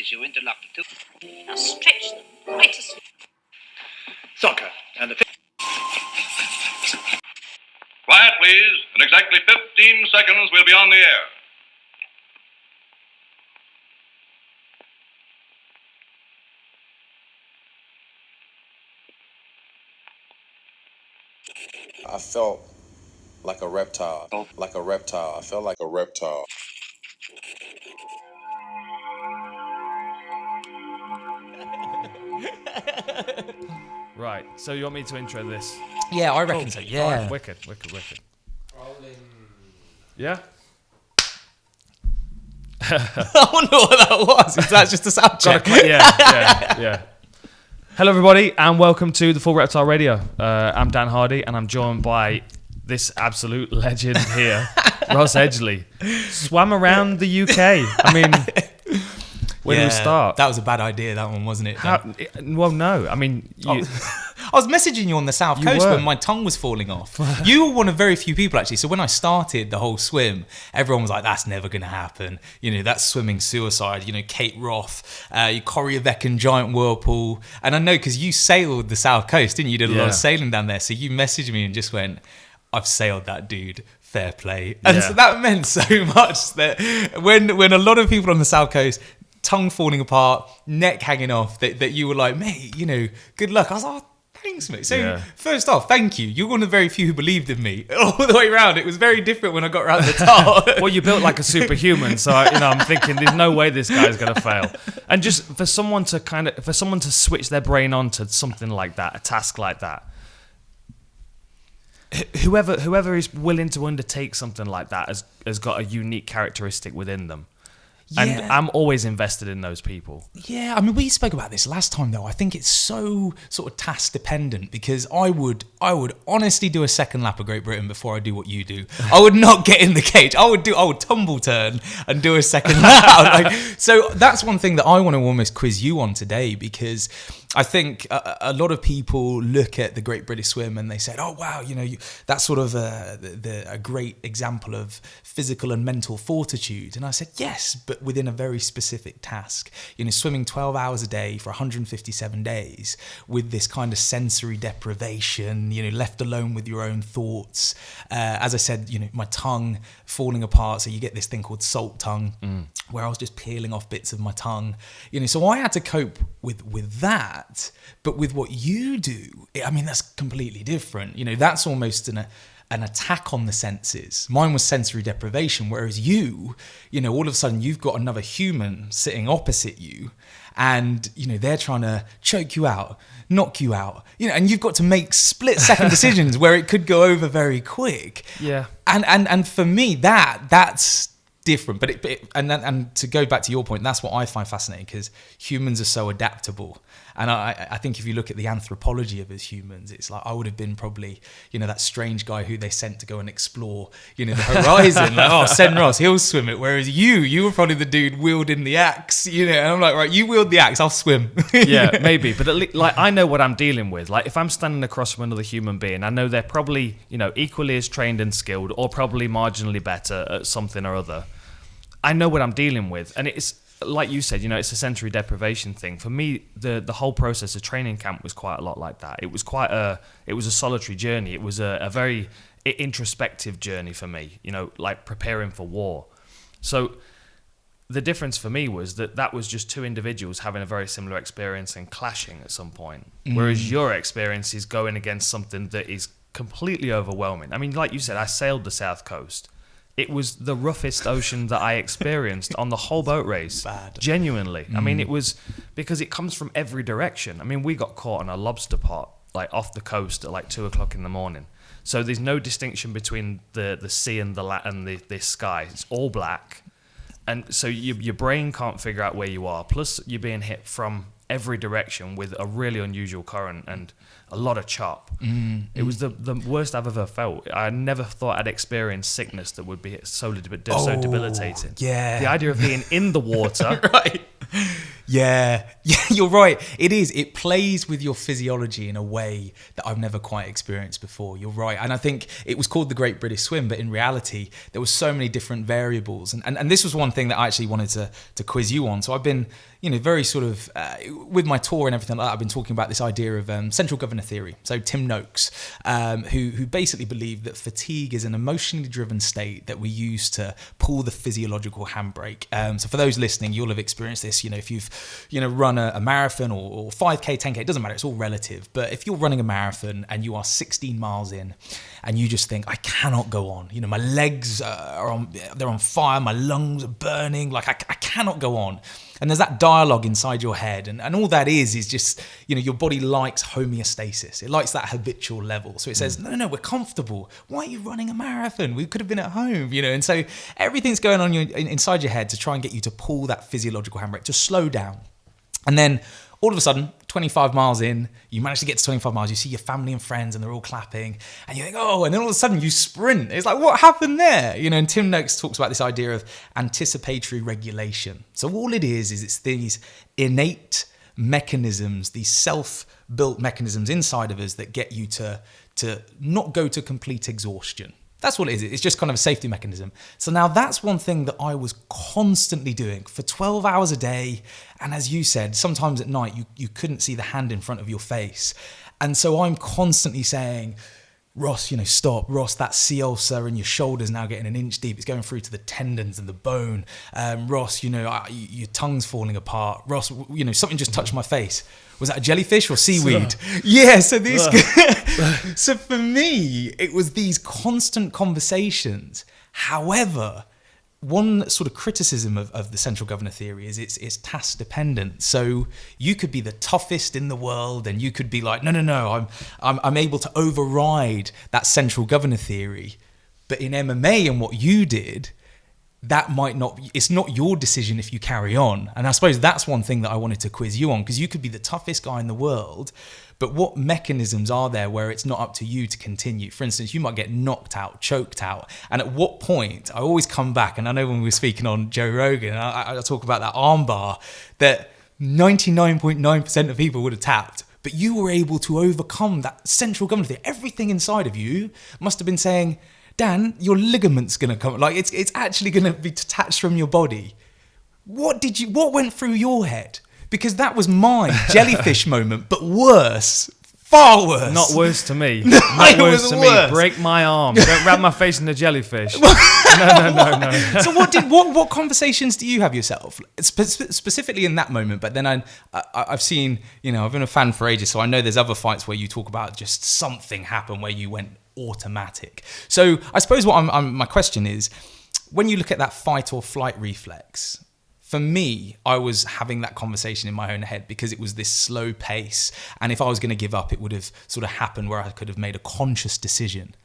as you interlock the two. Now stretch them quite as... Soccer. And the... Quiet, please. In exactly 15 seconds, we'll be on the air. I felt like a reptile. Like a reptile. I felt like a reptile. Right, so you want me to intro this? Yeah, I reckon so. Yeah. All right, wicked. Yeah? I wonder what that was. Is that just a sound check? Yeah. Hello, everybody, and welcome to the Full Reptile Radio. I'm Dan Hardy, and I'm joined by this absolute legend here, Ross Edgley. Swam around the UK. I mean, where do we start? That was a bad idea, that one, wasn't it? Well, no. I mean, I was messaging you on the South Coast when my tongue was falling off. You were one of very few people, actually. So when I started the whole swim, everyone was like, that's never going to happen. You know, that's swimming suicide. You know, Kate Roth, Corrieveccan Giant Whirlpool. And I know because you sailed the South Coast, didn't you? You did a lot of sailing down there. So you messaged me and just went, I've sailed that, dude. Fair play. And so that meant so much that when a lot of people on the South Coast, tongue falling apart, neck hanging off, that you were like, mate, you know, good luck. I was like, thanks, mate. So first off, thank you. You're one of the very few who believed in me all the way around. It was very different when I got around the top. Well, you built like a superhuman, so I'm thinking there's no way this guy's going to fail. And just for someone to switch their brain onto something like that, a task like that, whoever is willing to undertake something like that has got a unique characteristic within them. Yeah. And I'm always invested in those people. Yeah, I mean, we spoke about this last time, though. I think it's so sort of task dependent because I would honestly do a second lap of Great Britain before I do what you do. I would not get in the cage. I would tumble turn and do a second lap. So that's one thing that I want to almost quiz you on today, because I think a lot of people look at the Great British Swim and they said, oh, wow, you know, that's sort of a great example of physical and mental fortitude. And I said, yes, but within a very specific task. You know, swimming 12 hours a day for 157 days with this kind of sensory deprivation, you know, left alone with your own thoughts. As I said, you know, my tongue falling apart. So you get this thing called salt tongue, where I was just peeling off bits of my tongue. You know, so I had to cope with that. But with what you do, I mean, that's completely different. You know, that's almost an attack on the senses. Mine was sensory deprivation, whereas you know, all of a sudden you've got another human sitting opposite you and, you know, they're trying to choke you out, knock you out, you know, and you've got to make split-second decisions where it could go over very quick. Yeah. And for me, that's different. But and to go back to your point, that's what I find fascinating, because humans are so adaptable. And I think if you look at the anthropology of us humans, it's like I would have been probably, you know, that strange guy who they sent to go and explore, you know, the horizon. Like, oh, send Ross, he'll swim it. Whereas you were probably the dude wielding the axe, you know. And I'm like, right, you wield the axe, I'll swim. Yeah, maybe. But at least, like, I know what I'm dealing with. Like, if I'm standing across from another human being, I know they're probably, you know, equally as trained and skilled, or probably marginally better at something or other. I know what I'm dealing with, and it's like you said, you know, it's a sensory deprivation thing. For me, the whole process of training camp was quite a lot like that. It was a solitary journey. It was a very introspective journey for me, you know, like preparing for war. So the difference for me was that was just two individuals having a very similar experience and clashing at some point. Whereas your experience is going against something that is completely overwhelming. I mean, like you said, I sailed the South Coast. It was the roughest ocean that I experienced on the whole boat race. Bad. Genuinely. I mean, it was because it comes from every direction. I mean, we got caught on a lobster pot, like off the coast at like 2:00 in the morning. So there's no distinction between the sea and the sky. It's all black. And so your brain can't figure out where you are. Plus you're being hit from every direction with a really unusual current and a lot of chop. It was the worst I've ever felt. I never thought I'd experience sickness that would be so debilitating. Yeah. The idea of being in the water. Right. Yeah, you're right. It is. It plays with your physiology in a way that I've never quite experienced before. You're right. And I think it was called the Great British Swim, but in reality, there were so many different variables. And this was one thing that I actually wanted to quiz you on. So I've been, very sort of, with my tour and everything like that, I've been talking about this idea of central governor theory. So Tim Noakes, who basically believed that fatigue is an emotionally driven state that we use to pull the physiological handbrake. So for those listening, you'll have experienced this, if you've run a marathon or 5K, 10K, it doesn't matter, it's all relative. But if you're running a marathon and you are 16 miles in and you just think, I cannot go on, my legs they're on fire, my lungs are burning, like I cannot go on. And there's that dialogue inside your head. And all that is just, your body likes homeostasis. It likes that habitual level. So it says, no, we're comfortable. Why are you running a marathon? We could have been at home, And so everything's going on inside your head to try and get you to pull that physiological handbrake, to slow down. And then all of a sudden, 25 miles in, you manage to get to 25 miles, you see your family and friends and they're all clapping and you think, oh, and then all of a sudden you sprint. It's like, what happened there? And Tim Noakes talks about this idea of anticipatory regulation. So all it is it's these innate mechanisms, these self-built mechanisms inside of us that get you to not go to complete exhaustion. That's what it is. It's just kind of a safety mechanism. So now that's one thing that I was constantly doing for 12 hours a day. And as you said, sometimes at night you couldn't see the hand in front of your face. And so I'm constantly saying, Ross, stop. Ross, that sea ulcer in your shoulder's now getting an inch deep. It's going through to the tendons and the bone. Ross, your tongue's falling apart. Ross, something just touched my face. Was that a jellyfish or seaweed? Yeah, so these... So for me, it was these constant conversations. However, one sort of criticism of the central governor theory is it's task dependent. So you could be the toughest in the world and you could be like, no, I'm able to override that central governor theory. But in MMA and what you did, that might not, it's not your decision if you carry on. And I suppose that's one thing that I wanted to quiz you on, because you could be the toughest guy in the world, but what mechanisms are there where it's not up to you to continue? For instance, you might get knocked out, choked out. And at what point, I always come back, and I know when we were speaking on Joe Rogan, I talk about that arm bar, that 99.9% of people would have tapped, but you were able to overcome that central governor theory. Everything inside of you must have been saying, Dan, your ligament's going to come, like it's actually going to be detached from your body. What went through your head? Because that was my jellyfish moment, but worse, far worse. Not worse to me. Not worse to me. Break my arm. Don't wrap my face in the jellyfish. No. So what conversations do you have yourself, specifically in that moment? But then I've seen, I've been a fan for ages, so I know there's other fights where you talk about just something happened where you went automatic. So I suppose my question is, when you look at that fight or flight reflex, for me, I was having that conversation in my own head because it was this slow pace. And if I was going to give up, it would have sort of happened where I could have made a conscious decision.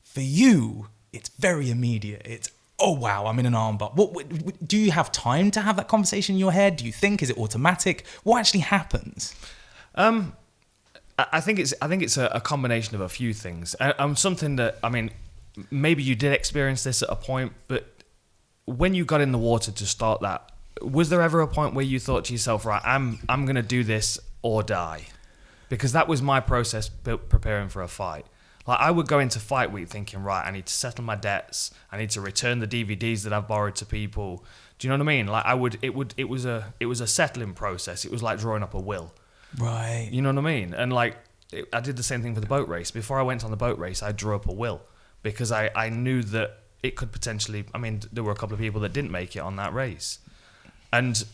For you, it's very immediate. It's, oh, wow, I'm in an armbar. What do you have time to have that conversation in your head? Do you think, is it automatic? What actually happens? I think it's a combination of a few things. Something that, maybe you did experience this at a point, but when you got in the water to start that, was there ever a point where you thought to yourself, right, I'm going to do this or die? Because that was my process preparing for a fight. Like, I would go into fight week thinking, right, I need to settle my debts. I need to return the DVDs that I've borrowed to people. Do you know what I mean? Like, it was a settling process. It was like drawing up a will. Right. You know what I mean? And I did the same thing for the boat race. Before I went on the boat race, I drew up a will because I knew that it could potentially, there were a couple of people that didn't make it on that race. And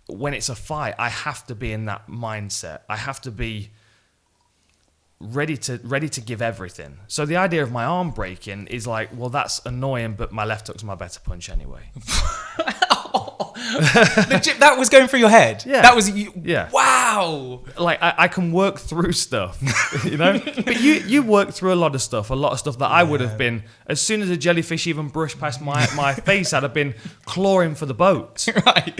when it's a fight, I have to be in that mindset. I have to be ready to give everything. So the idea of my arm breaking is like, well, that's annoying, but my left hook's my better punch anyway. Legit, that was going through your head. Yeah. That was you. Yeah. Wow. Like I can work through stuff, But you work through a lot of stuff that I would have been, as soon as a jellyfish even brushed past my face, I'd have been clawing for the boat. Right.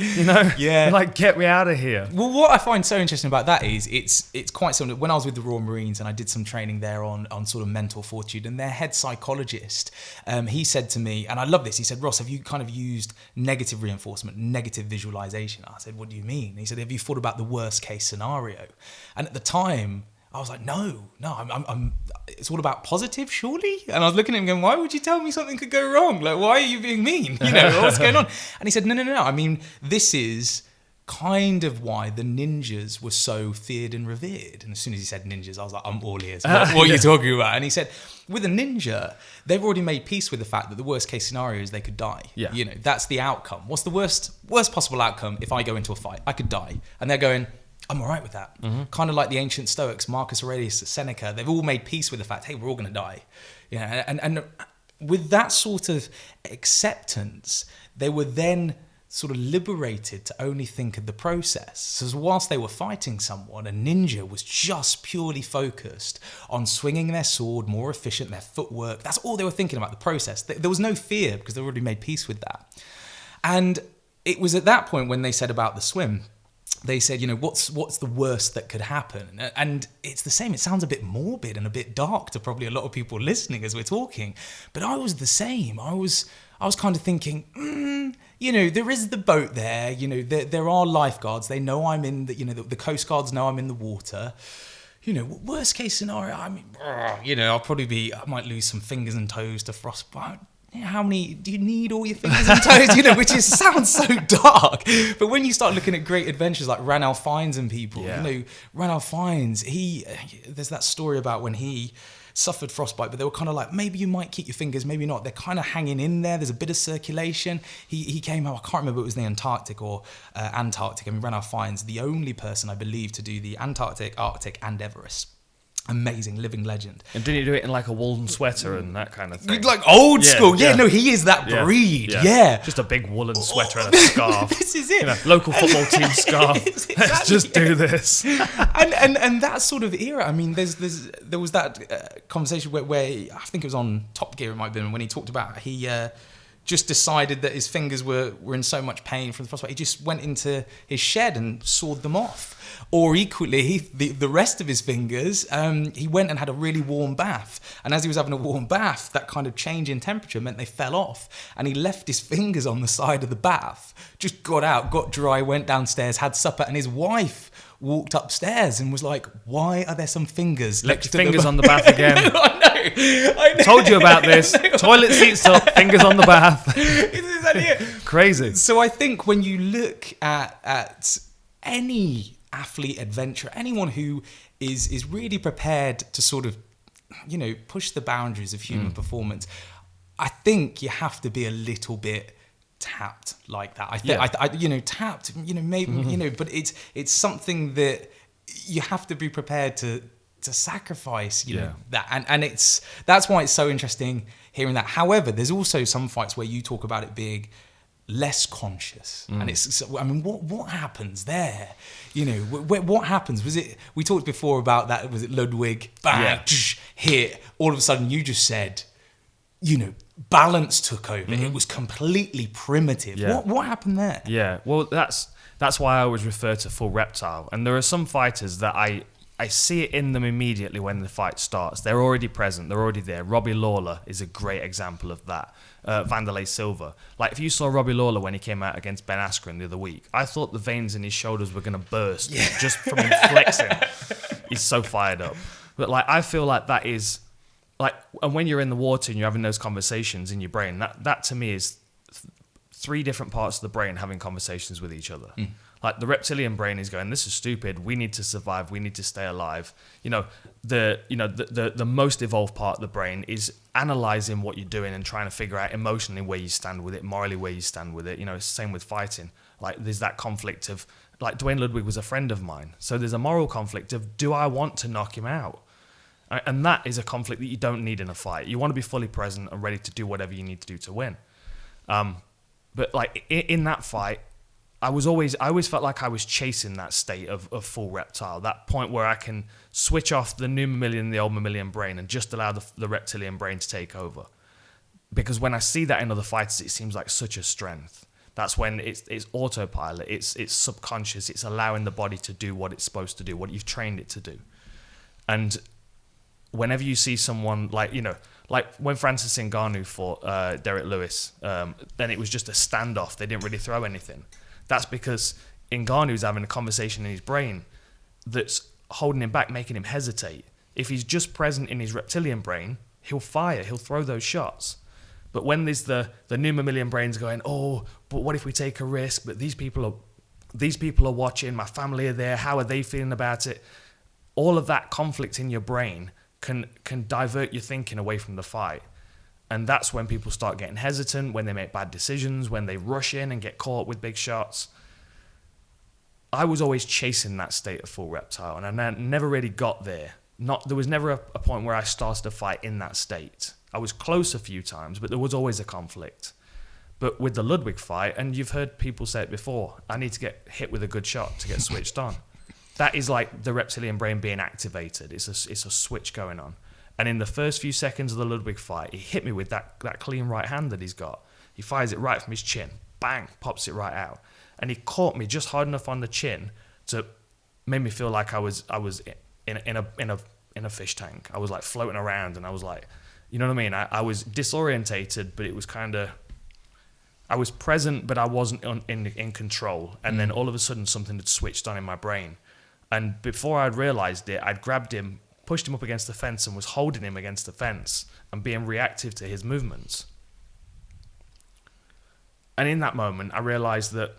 Yeah. Like, get me out of here. Well, what I find so interesting about that is it's quite similar. When I was with the Royal Marines and I did some training there on sort of mental fortitude, and their head psychologist, he said to me, and I love this, he said, Ross, have you kind of used negative reinforcement, negative visualization. I said, what do you mean? He said, have you thought about the worst case scenario? And at the time, I was like, no, I'm it's all about positive, surely? And I was looking at him going, why would you tell me something could go wrong? Like, why are you being mean? What's going on? And he said, no. I mean, this is kind of why the ninjas were so feared and revered. And as soon as he said ninjas, I was like, I'm all ears. What are you talking about? And he said, with a ninja, they've already made peace with the fact that the worst case scenario is they could die. Yeah. That's the outcome. What's the worst possible outcome if I go into a fight? I could die. And they're going, I'm all right with that. Mm-hmm. Kind of like the ancient Stoics, Marcus Aurelius, Seneca, they've all made peace with the fact, hey, we're all going to die. And with that sort of acceptance, they were then sort of liberated to only think of the process. So whilst they were fighting someone, a ninja was just purely focused on swinging their sword, more efficient, their footwork. That's all they were thinking about, the process. There was no fear because they already made peace with that. And it was at that point when they said about the swim, they said, what's the worst that could happen? And it's the same. It sounds a bit morbid and a bit dark to probably a lot of people listening as we're talking. But I was the same. I was kind of thinking, there is the boat there. There are lifeguards. They know I'm in the Coast Guards know I'm in the water. Worst case scenario, I mean, I might lose some fingers and toes to frostbite. How many do you need? All your fingers and toes, which sounds so dark. But when you start looking at great adventures like Ranulph Fiennes and people, Ranulph Fiennes, there's that story about when he suffered frostbite, but they were kind of like, maybe you might keep your fingers, maybe not. They're kind of hanging in there. There's a bit of circulation. He came out, I can't remember if it was the Antarctic or Antarctic. I mean, Ranulph Fiennes, the only person I believe to do the Antarctic, Arctic and Everest. Amazing, living legend. And didn't he do it in like a woolen sweater and that kind of thing? Like old school. Yeah, no, he is that breed. Yeah. Just a big woolen sweater and a scarf. This is it. Local football team scarf. Let's just do this. and that sort of era. I mean, there was that conversation where I think it was on Top Gear, it might have been, when he talked about he just decided that his fingers were in so much pain from the frostbite. He just went into his shed and sawed them off. Or equally, the rest of his fingers, he went and had a really warm bath. And as he was having a warm bath, that kind of change in temperature meant they fell off. And he left his fingers on the side of the bath, just got out, got dry, went downstairs, had supper, and his wife walked upstairs and was like, why are there some fingers? Left fingers on the bath again. I know. Told you about this. Toilet seats up, fingers on the bath. Crazy. So I think when you look at any athlete, adventurer, anyone who is really prepared to sort of, push the boundaries of human performance, I think you have to be a little bit tapped like that. I think, tapped, maybe, but it's something that you have to be prepared to sacrifice, that. And that's why it's so interesting hearing that. However, there's also some fights where you talk about it being less conscious, and what happens there? What happens? We talked before about that? Was it Ludwig? Bang, hit. All of a sudden, you just said, balance took over. It was completely primitive. Yeah. What happened there? Yeah, well, that's why I always refer to full reptile. And there are some fighters that I see it in them immediately when the fight starts. They're already present. They're already there. Robbie Lawler is a great example of that. Vanderlei Silva. Like, if you saw Robbie Lawler when he came out against Ben Askren the other week, I thought the veins in his shoulders were going to burst just from him flexing. He's so fired up. But, I feel like that is... and when you're in the water and you're having those conversations in your brain, that to me is three different parts of the brain having conversations with each other. Like, the reptilian brain is going, this is stupid. We need to survive. We need to stay alive. The most evolved part of the brain is analyzing what you're doing and trying to figure out emotionally where you stand with it, morally where you stand with it. It's the same with fighting. Like, there's that conflict of, Dwayne Ludwig was a friend of mine. So there's a moral conflict of, do I want to knock him out? And that is a conflict that you don't need in a fight. You want to be fully present and ready to do whatever you need to do to win. But in that fight, I always felt like I was chasing that state of full reptile, that point where I can switch off the new mammalian, the old mammalian brain, and just allow the reptilian brain to take over. Because when I see that in other fighters, it seems like such a strength. That's when it's autopilot, it's subconscious, it's allowing the body to do what it's supposed to do, what you've trained it to do. And whenever you see someone like when Francis Ngannou fought Derek Lewis, then it was just a standoff. They didn't really throw anything. That's because Ngannou's having a conversation in his brain that's holding him back, making him hesitate. If he's just present in his reptilian brain, he'll fire, he'll throw those shots. But when there's the new mammalian brains going, oh, but what if we take a risk? But these people are watching, my family are there, how are they feeling about it? All of that conflict in your brain can divert your thinking away from the fight. And that's when people start getting hesitant, when they make bad decisions, when they rush in and get caught with big shots. I was always chasing that state of full reptile, and I never really got there. There was never a point where I started a fight in that state. I was close a few times, but there was always a conflict. But with the Ludwig fight, and you've heard people say it before, I need to get hit with a good shot to get switched on. That is like the reptilian brain being activated. It's a switch going on. And in the first few seconds of the Ludwig fight, he hit me with that clean right hand that he's got. He fires it right from his chin. Bang, pops it right out. And he caught me just hard enough on the chin to make me feel like I was in a fish tank. I was like floating around, and I was like, you know what I mean? I was disorientated, but it was kind of, I was present, but I wasn't in control. And then all of a sudden something had switched on in my brain. And before I'd realized it, I'd grabbed him, pushed him up against the fence, and was holding him against the fence and being reactive to his movements. And in that moment, I realized that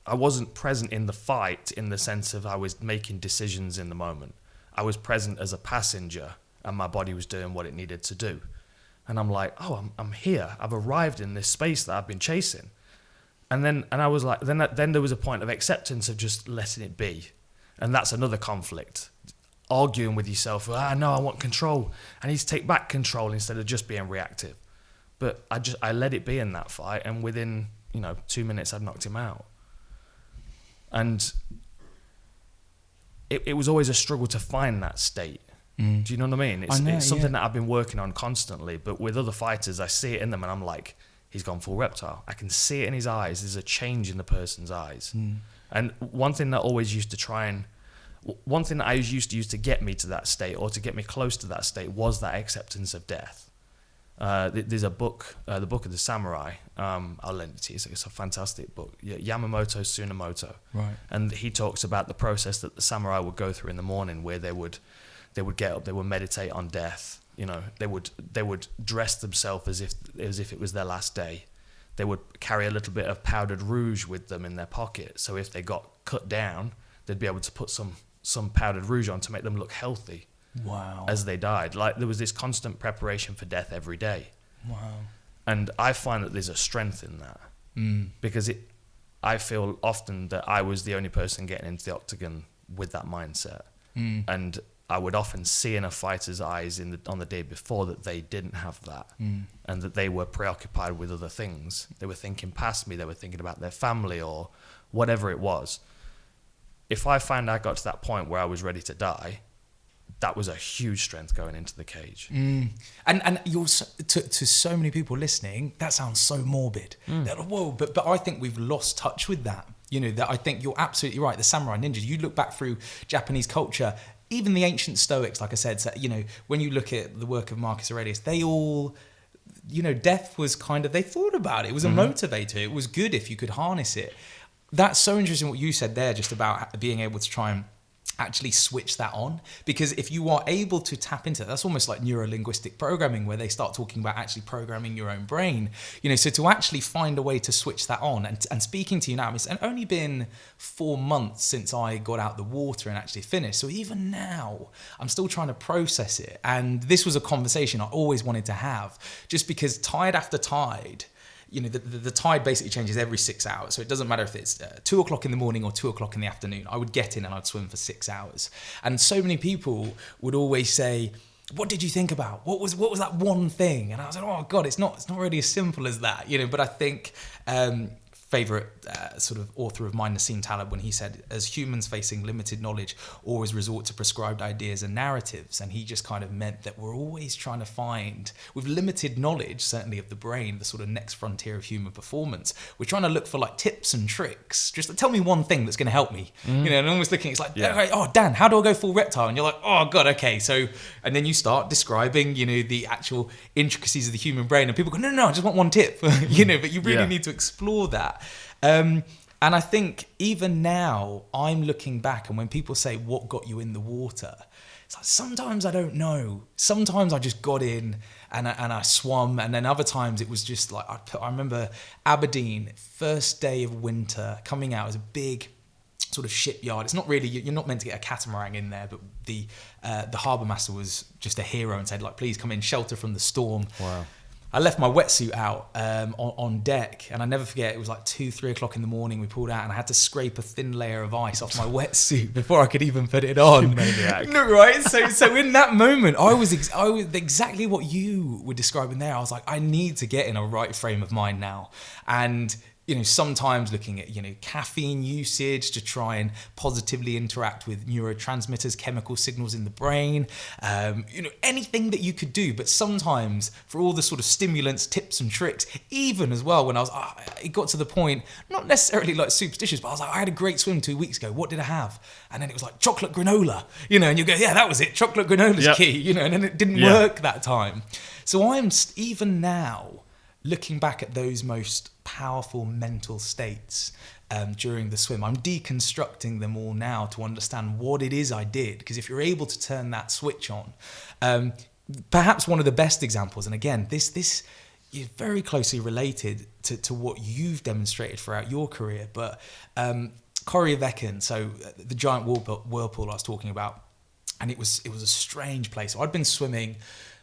I wasn't present in the fight in the sense of I was making decisions in the moment. I was present as a passenger, and my body was doing what it needed to do. And I'm like, oh, I'm here. I've arrived in this space that I've been chasing. And I was like, then there was a point of acceptance of just letting it be. And that's another conflict. Arguing with yourself, no, I want control. I need to take back control instead of just being reactive. But I let it be in that fight, and within 2 minutes I'd knocked him out. And it was always a struggle to find that state. Do you know what I mean? It's something that I've been working on constantly, but with other fighters, I see it in them and I'm like, he's gone full reptile. I can see it in his eyes. There's a change in the person's eyes. And one thing that I used to use to get me to that state, or to get me close to that state, was that acceptance of death. There's a book, the Book of the Samurai. I'll lend it to you. It's a fantastic book. Yamamoto Tsunemoto. Right. And he talks about the process that the samurai would go through in the morning, where they would get up, they would meditate on death. They would dress themselves as if it was their last day. They would carry a little bit of powdered rouge with them in their pocket, so if they got cut down, they'd be able to put some powdered rouge on to make them look healthy. Wow. As they died. Like, there was this constant preparation for death every day. Wow. And I find that there's a strength in that. Because I feel often that I was the only person getting into the octagon with that mindset. And I would often see in a fighter's eyes on the day before that they didn't have that. And that they were preoccupied with other things. They were thinking past me. They were thinking about their family or whatever it was. If I found I got to that point where I was ready to die, that was a huge strength going into the cage. And you're to so many people listening, that sounds so morbid. Whoa, but I think we've lost touch with that. That I think you're absolutely right. The samurai ninjas, you look back through Japanese culture, even the ancient Stoics, like I said, so, when you look at the work of Marcus Aurelius, they all, death was kind of, they thought about it. It was a motivator. It was good if you could harness it. That's so interesting what you said there, just about being able to try and actually switch that on, because if you are able to tap into it, that's almost like NeuroLinguistic Programming, where they start talking about actually programming your own brain, so to actually find a way to switch that on. And speaking to you now, it's only been 4 months since I got out the water and actually finished, so even now I'm still trying to process it. And this was a conversation I always wanted to have, just because tide after tide, the tide basically changes every 6 hours. So it doesn't matter if it's 2 o'clock in the morning or 2 o'clock in the afternoon. I would get in and I'd swim for 6 hours. And so many people would always say, what did you think about? What was that one thing? And I was like, oh God, it's not really as simple as that, But I think favourite sort of author of mine, Nassim Taleb, when he said, as humans facing limited knowledge, always resort to prescribed ideas and narratives. And he just kind of meant that we're always trying to find, with limited knowledge, certainly of the brain, the sort of next frontier of human performance. We're trying to look for like tips and tricks. Just tell me one thing that's going to help me. And almost looking, it's like, okay, oh, Dan, how do I go full reptile? And you're like, oh God, okay. So, and then you start describing, the actual intricacies of the human brain, and people go, no, I just want one tip, but you really need to explore that. And I think even now, I'm looking back, and when people say, what got you in the water? It's like, sometimes I don't know. Sometimes I just got in and I swam. And then other times it was just like, I remember Aberdeen, first day of winter, coming out as a big sort of shipyard. It's not really, you're not meant to get a catamaran in there, but the harbour master was just a hero and said, like, please come in, shelter from the storm. Wow. I left my wetsuit out on deck, and I never forget, it was like 2-3 o'clock in the morning. We pulled out, and I had to scrape a thin layer of ice off my wetsuit before I could even put it on. Maniac. No, right? So in that moment, I was exactly what you were describing there. I was like, I need to get in a right frame of mind now. And sometimes looking at, caffeine usage to try and positively interact with neurotransmitters, chemical signals in the brain, anything that you could do. But sometimes for all the sort of stimulants, tips and tricks, even as well, when it got to the point, not necessarily like superstitious, but I was like, I had a great swim 2 weeks ago. What did I have? And then it was like chocolate granola, and you go, yeah, that was it. Chocolate granola's key, and then it didn't work that time. So I'm even now looking back at those most powerful mental states during the swim. I'm deconstructing them all now to understand what it is I did. Because if you're able to turn that switch on, perhaps one of the best examples, and again, this is very closely related to what you've demonstrated throughout your career, but Corryvreckan, so the giant whirlpool I was talking about, and it was a strange place. So I'd been swimming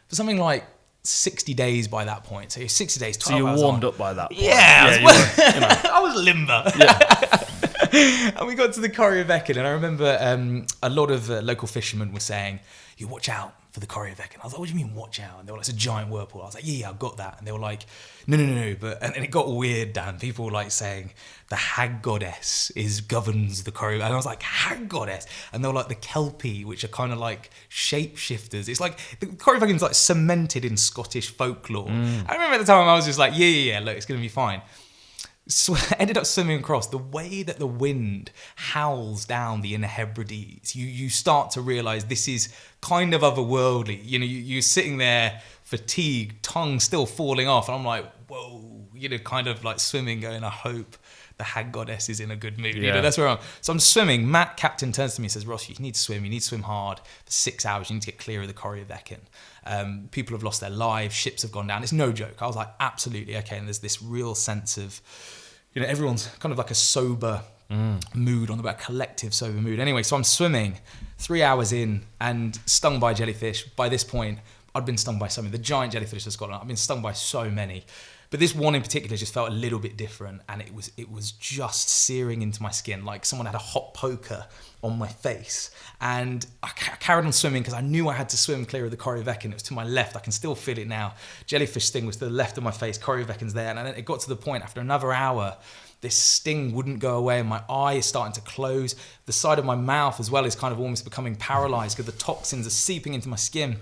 for something like 60 days by that point. So 60 days, 12 So hours you warmed on. up by that point. Yeah, you were, I was limber. Yeah. And we got to the Corryvreckan, and I remember a lot of local fishermen were saying, you watch out for the Corryvreckan. I was like, what do you mean watch out? And they were like, it's a giant whirlpool. I was like, yeah, I've got that. And they were like, no. But and it got weird, Dan. People were like saying the hag goddess governs the Corryvreckan. And I was like, hag goddess? And they were like the Kelpie, which are kind of like shapeshifters. It's like the Corryvreckan's like cemented in Scottish folklore. I remember at the time I was just like, yeah, look, it's going to be fine. So I ended up swimming across. The way that the wind howls down the Inner Hebrides, you start to realise this is kind of otherworldly. You're sitting there, fatigued, tongue still falling off, and I'm like, whoa, kind of like swimming, going, I hope the hag goddess is in a good mood. Yeah. That's where I'm. So I'm swimming. Matt, captain, turns to me and says, Ross, you need to swim. You need to swim hard for 6 hours. You need to get clear of the Corryvreckan. People have lost their lives. Ships have gone down. It's no joke. I was like, absolutely, okay. And there's this real sense of, everyone's kind of like a sober mood, on the back, collective sober mood. Anyway, so I'm swimming 3 hours in and stung by jellyfish. By this point, I'd been stung by so many. The giant jellyfish of Scotland, I've been stung by so many. But this one in particular just felt a little bit different, and it was just searing into my skin, like someone had a hot poker on my face. And I carried on swimming because I knew I had to swim clear of the Corryvreckan. It was to my left. I can still feel it now. Jellyfish sting was to the left of my face. Corryvreckan's there. And then it got to the point after another hour, this sting wouldn't go away, and my eye is starting to close. The side of my mouth as well is kind of almost becoming paralyzed because the toxins are seeping into my skin.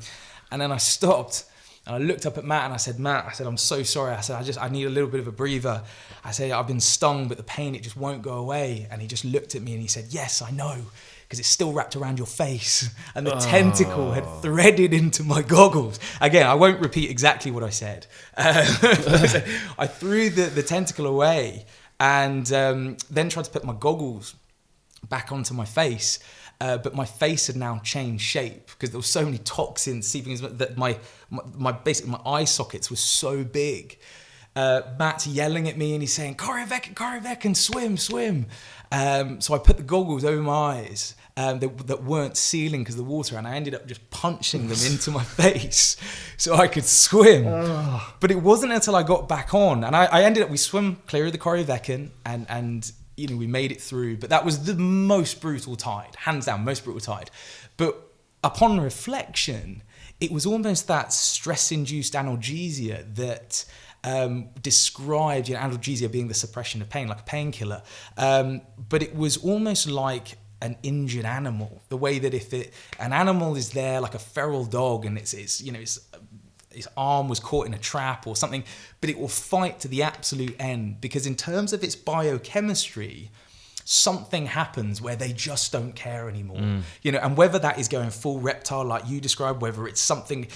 And then I stopped. And I looked up at Matt and I said, I'm so sorry. I said, I need a little bit of a breather. I said, I've been stung, but the pain, it just won't go away. And he just looked at me and he said, yes, I know, because it's still wrapped around your face. And the tentacle had threaded into my goggles. Again, I won't repeat exactly what I said. I threw the tentacle away and then tried to put my goggles back onto my face. But my face had now changed shape because there were so many toxins seeping in that my eye sockets were so big. Matt's yelling at me and he's saying, Corryvreckan, swim. So I put the goggles over my eyes that weren't sealing because of the water, and I ended up just punching them into my face so I could swim. But it wasn't until I got back on, and we swim clear of the Corryvreckan, and we made it through, but that was the most brutal tide, hands down, most brutal tide. But upon reflection, it was almost that stress-induced analgesia that described, analgesia being the suppression of pain, like a painkiller. But it was almost like an injured animal, the way that if an animal is there, like a feral dog, and its arm was caught in a trap or something, but it will fight to the absolute end, because in terms of its biochemistry, something happens where they just don't care anymore. And whether that is going full reptile like you described, whether it's something,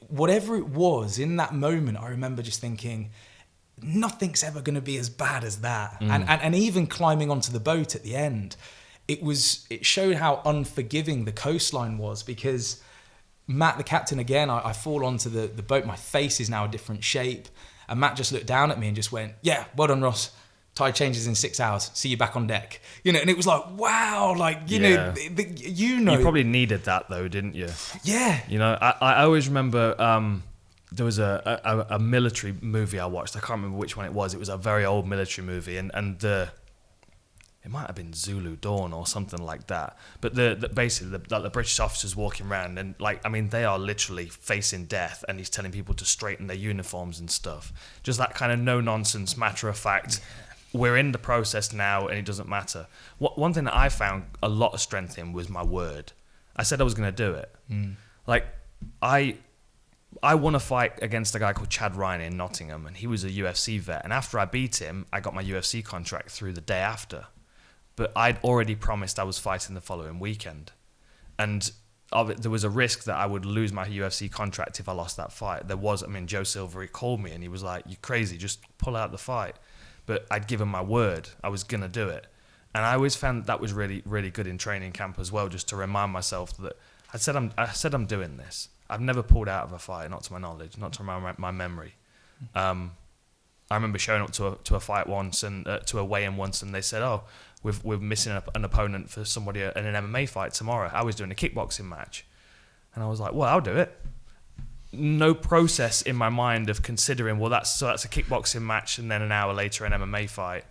whatever it was in that moment, I remember just thinking, nothing's ever going to be as bad as that. And even climbing onto the boat at the end, it showed how unforgiving the coastline was, because Matt, the captain, again, I fall onto the boat, my face is now a different shape, and Matt just looked down at me and just went, yeah, well done, Ross. Tide changes in 6 hours. See you back on deck. And it was like, wow, like, you know. You probably needed that though, didn't you? Yeah. I always remember there was a military movie I watched. I can't remember which one it was. It was a very old military movie, and it might have been Zulu Dawn or something like that. But basically the British officers walking around, and they are literally facing death, and he's telling people to straighten their uniforms and stuff. Just that kind of no nonsense, matter of fact. Yeah. We're in the process now, and it doesn't matter. One thing that I found a lot of strength in was my word. I said I was going to do it. I won a fight against a guy called Chad Ryan in Nottingham, and he was a UFC vet. And after I beat him, I got my UFC contract through the day after. But I'd already promised I was fighting the following weekend. And there was a risk that I would lose my UFC contract if I lost that fight. Joe Silver, he called me and he was like, "You're crazy, just pull out the fight." But I'd given my word I was going to do it. And I always found that was really, really good in training camp as well, just to remind myself that I said I'm doing this. I've never pulled out of a fight, not to my knowledge, not to my memory. I remember showing up to a fight once, and to a weigh-in once, and they said, "Oh, we're missing an opponent for somebody in an MMA fight tomorrow." I was doing a kickboxing match, and I was like, "Well, I'll do it." No process in my mind of considering, well, that's a kickboxing match, and then an hour later an MMA fight.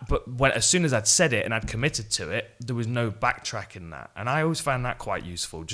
But as soon as I'd said it and I'd committed to it, there was no backtracking that, and I always found that quite useful.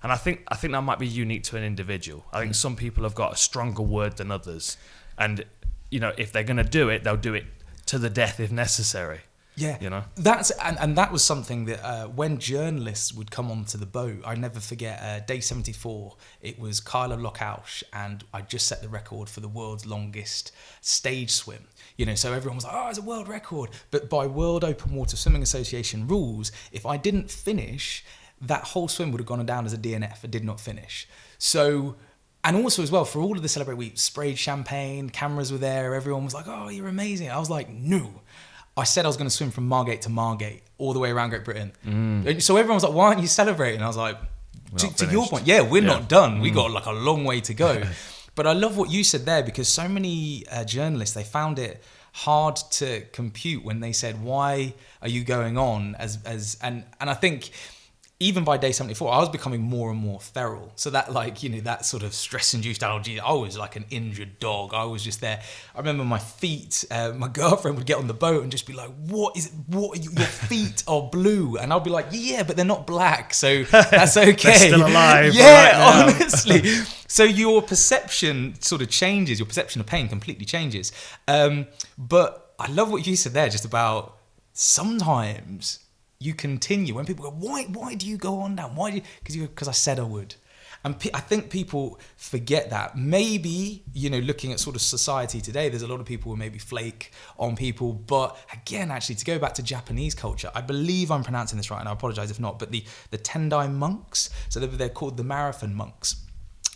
And I think that might be unique to an individual. I think some people have got a stronger word than others, and if they're going to do it, they'll do it to the death if necessary. Yeah, that's and that was something that when journalists would come onto the boat, I never forget. Day 74, it was Kyla Lockhausch, and I just set the record for the world's longest stage swim. So everyone was like, "Oh, it's a world record." But by World Open Water Swimming Association rules, if I didn't finish, that whole swim would have gone down as a DNF. I did not finish. So. And also as well, for all of the Celebrate, we sprayed champagne, cameras were there, everyone was like, "Oh, you're amazing." I was like, "No." I said I was going to swim from Margate to Margate, all the way around Great Britain. So everyone was like, "Why aren't you celebrating?" I was like, to your point, we're not done. We got like a long way to go. But I love what you said there, because so many journalists, they found it hard to compute when they said, "Why are you going on?" And I think even by day 74, I was becoming more and more feral. So that that sort of stress-induced allergy, I was like an injured dog. I was just there. I remember my feet, my girlfriend would get on the boat and just be like, "What is it? What, your feet are blue." And I'll be like, "Yeah, but they're not black, so that's okay." They're still alive. Yeah, right, honestly. So your perception sort of changes. Your perception of pain completely changes. But I love what you said there, just about sometimes you continue when people go, why do you go on now? Because I said I would. And I think people forget that. Maybe, looking at sort of society today, there's a lot of people who maybe flake on people. But again, actually, to go back to Japanese culture, I believe I'm pronouncing this right, and I apologize if not, but the Tendai monks, so they're called the marathon monks.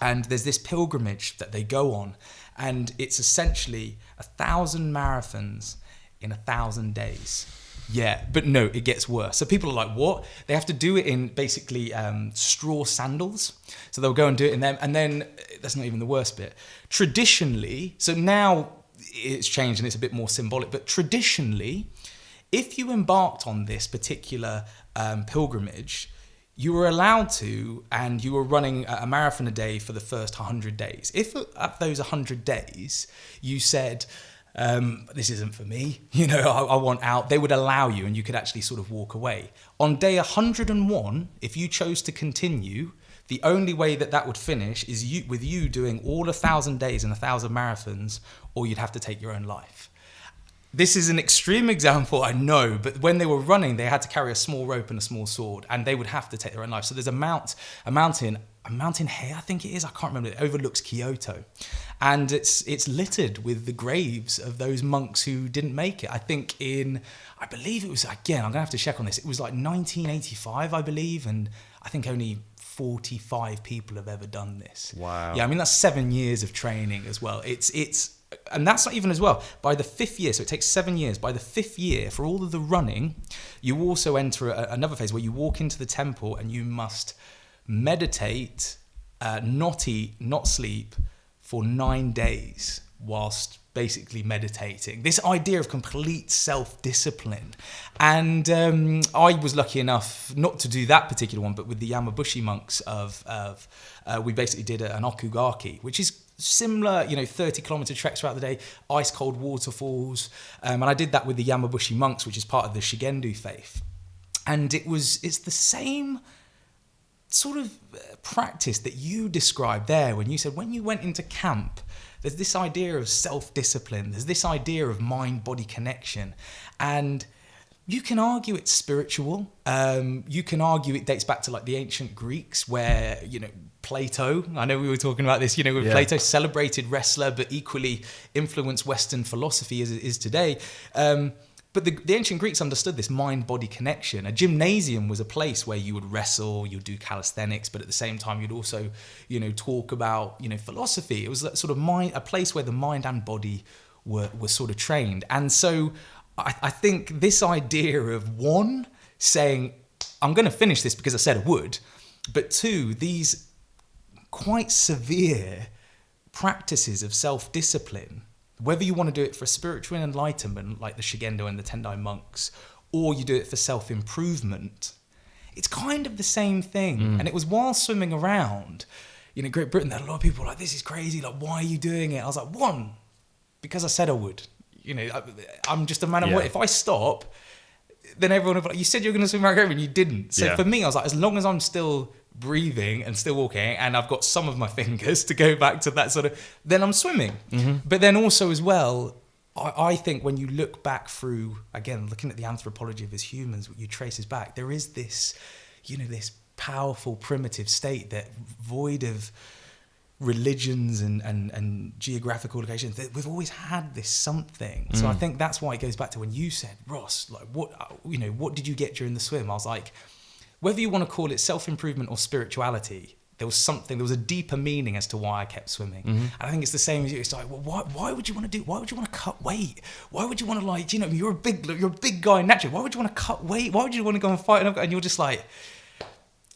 And there's this pilgrimage that they go on, and it's essentially 1,000 marathons in 1,000 days. Yeah, but no, it gets worse. So people are like, "What?" They have to do it in basically straw sandals. So they'll go and do it in them. And then that's not even the worst bit. Traditionally, so now it's changed and it's a bit more symbolic, but traditionally, if you embarked on this particular pilgrimage, you were allowed to, and you were running a marathon a day for the first 100 days. If at those 100 days you said, "This isn't for me, I want out," they would allow you, and you could actually sort of walk away. On day 101, if you chose to continue, the only way that would finish is with you doing all 1,000 days and 1,000 marathons, or you'd have to take your own life. This is an extreme example, I know, but when they were running, they had to carry a small rope and a small sword, and they would have to take their own life. So there's a mountain here, I think it is, I can't remember, it overlooks Kyoto. And it's littered with the graves of those monks who didn't make it. I believe it was, again, I'm going to have to check on this, it was like 1985, I believe, and I think only 45 people have ever done this. Wow. Yeah, I mean, that's 7 years of training as well. And that's not even as well. By the 5th year, so it takes 7 years. By the 5th year, for all of the running, you also enter another phase where you walk into the temple and you must meditate, not eat, not sleep for 9 days whilst basically meditating. This idea of complete self-discipline. And I was lucky enough not to do that particular one, but with the Yamabushi monks we basically did an okugaki, which is similar, 30-kilometer treks throughout the day, ice cold waterfalls. And I did that with the Yamabushi monks, which is part of the Shigendu faith. And it's the same sort of practice that you described there when you said when you went into camp, there's this idea of self-discipline, there's this idea of mind-body connection, and you can argue it's spiritual. You can argue it dates back to like the ancient Greeks where, Plato, I know we were talking about this, with Plato, celebrated wrestler, but equally influenced Western philosophy as it is today. But the ancient Greeks understood this mind-body connection. A gymnasium was a place where you would wrestle, you'd do calisthenics, but at the same time you'd also, talk about, philosophy. It was that sort of a place where the mind and body were sort of trained. And so I think this idea of, one, saying, I'm going to finish this because I said I would, but two, these quite severe practices of self-discipline, whether you want to do it for spiritual enlightenment, like the Shigendo and the Tendai monks, or you do it for self-improvement, it's kind of the same thing. And it was while swimming around, Great Britain, that a lot of people were like, this is crazy, like, why are you doing it? I was like, one, because I said I would. I'm just a man of word. If I stop, then everyone will be like, you said you were going to swim around Great Britain, you didn't. So for me, I was like, as long as I'm still breathing and still walking and I've got some of my fingers to go back to that sort of, then I'm swimming. But then also as well, I think when you look back through, again, looking at the anthropology of us humans, what you trace back, there is this, this powerful primitive state that void of religions and geographical locations, that we've always had this something. So I think that's why it goes back to when you said, Ross, like what did you get during the swim? I was like, whether you want to call it self-improvement or spirituality, there was a deeper meaning as to why I kept swimming. And I think it's the same as you. It's like, well, why would you want to why would you want to cut weight? Why would you want to you're a big guy naturally. Why would you want to cut weight? Why would you want to go and fight? And you're just like,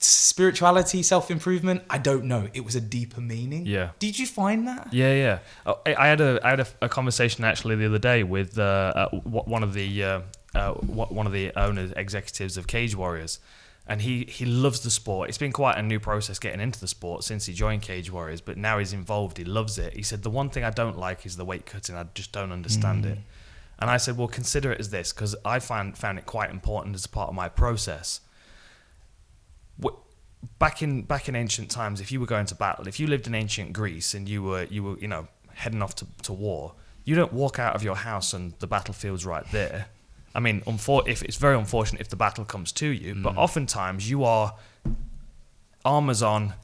spirituality, self-improvement, I don't know. It was a deeper meaning. Yeah. Did you find that? Yeah. I had a conversation actually the other day with one of the owners, executives of Cage Warriors. And he loves the sport. It's been quite a new process getting into the sport since he joined Cage Warriors, but now he's involved. He loves it. He said, the one thing I don't like is the weight cutting. I just don't understand it. And I said, well, consider it as this, because I found it quite important as a part of my process. Back in ancient times, if you were going to battle, if you lived in ancient Greece and you were heading off to war, you don't walk out of your house and the battlefield's right there. I mean, if it's very unfortunate if the battle comes to you, but oftentimes you are armors on,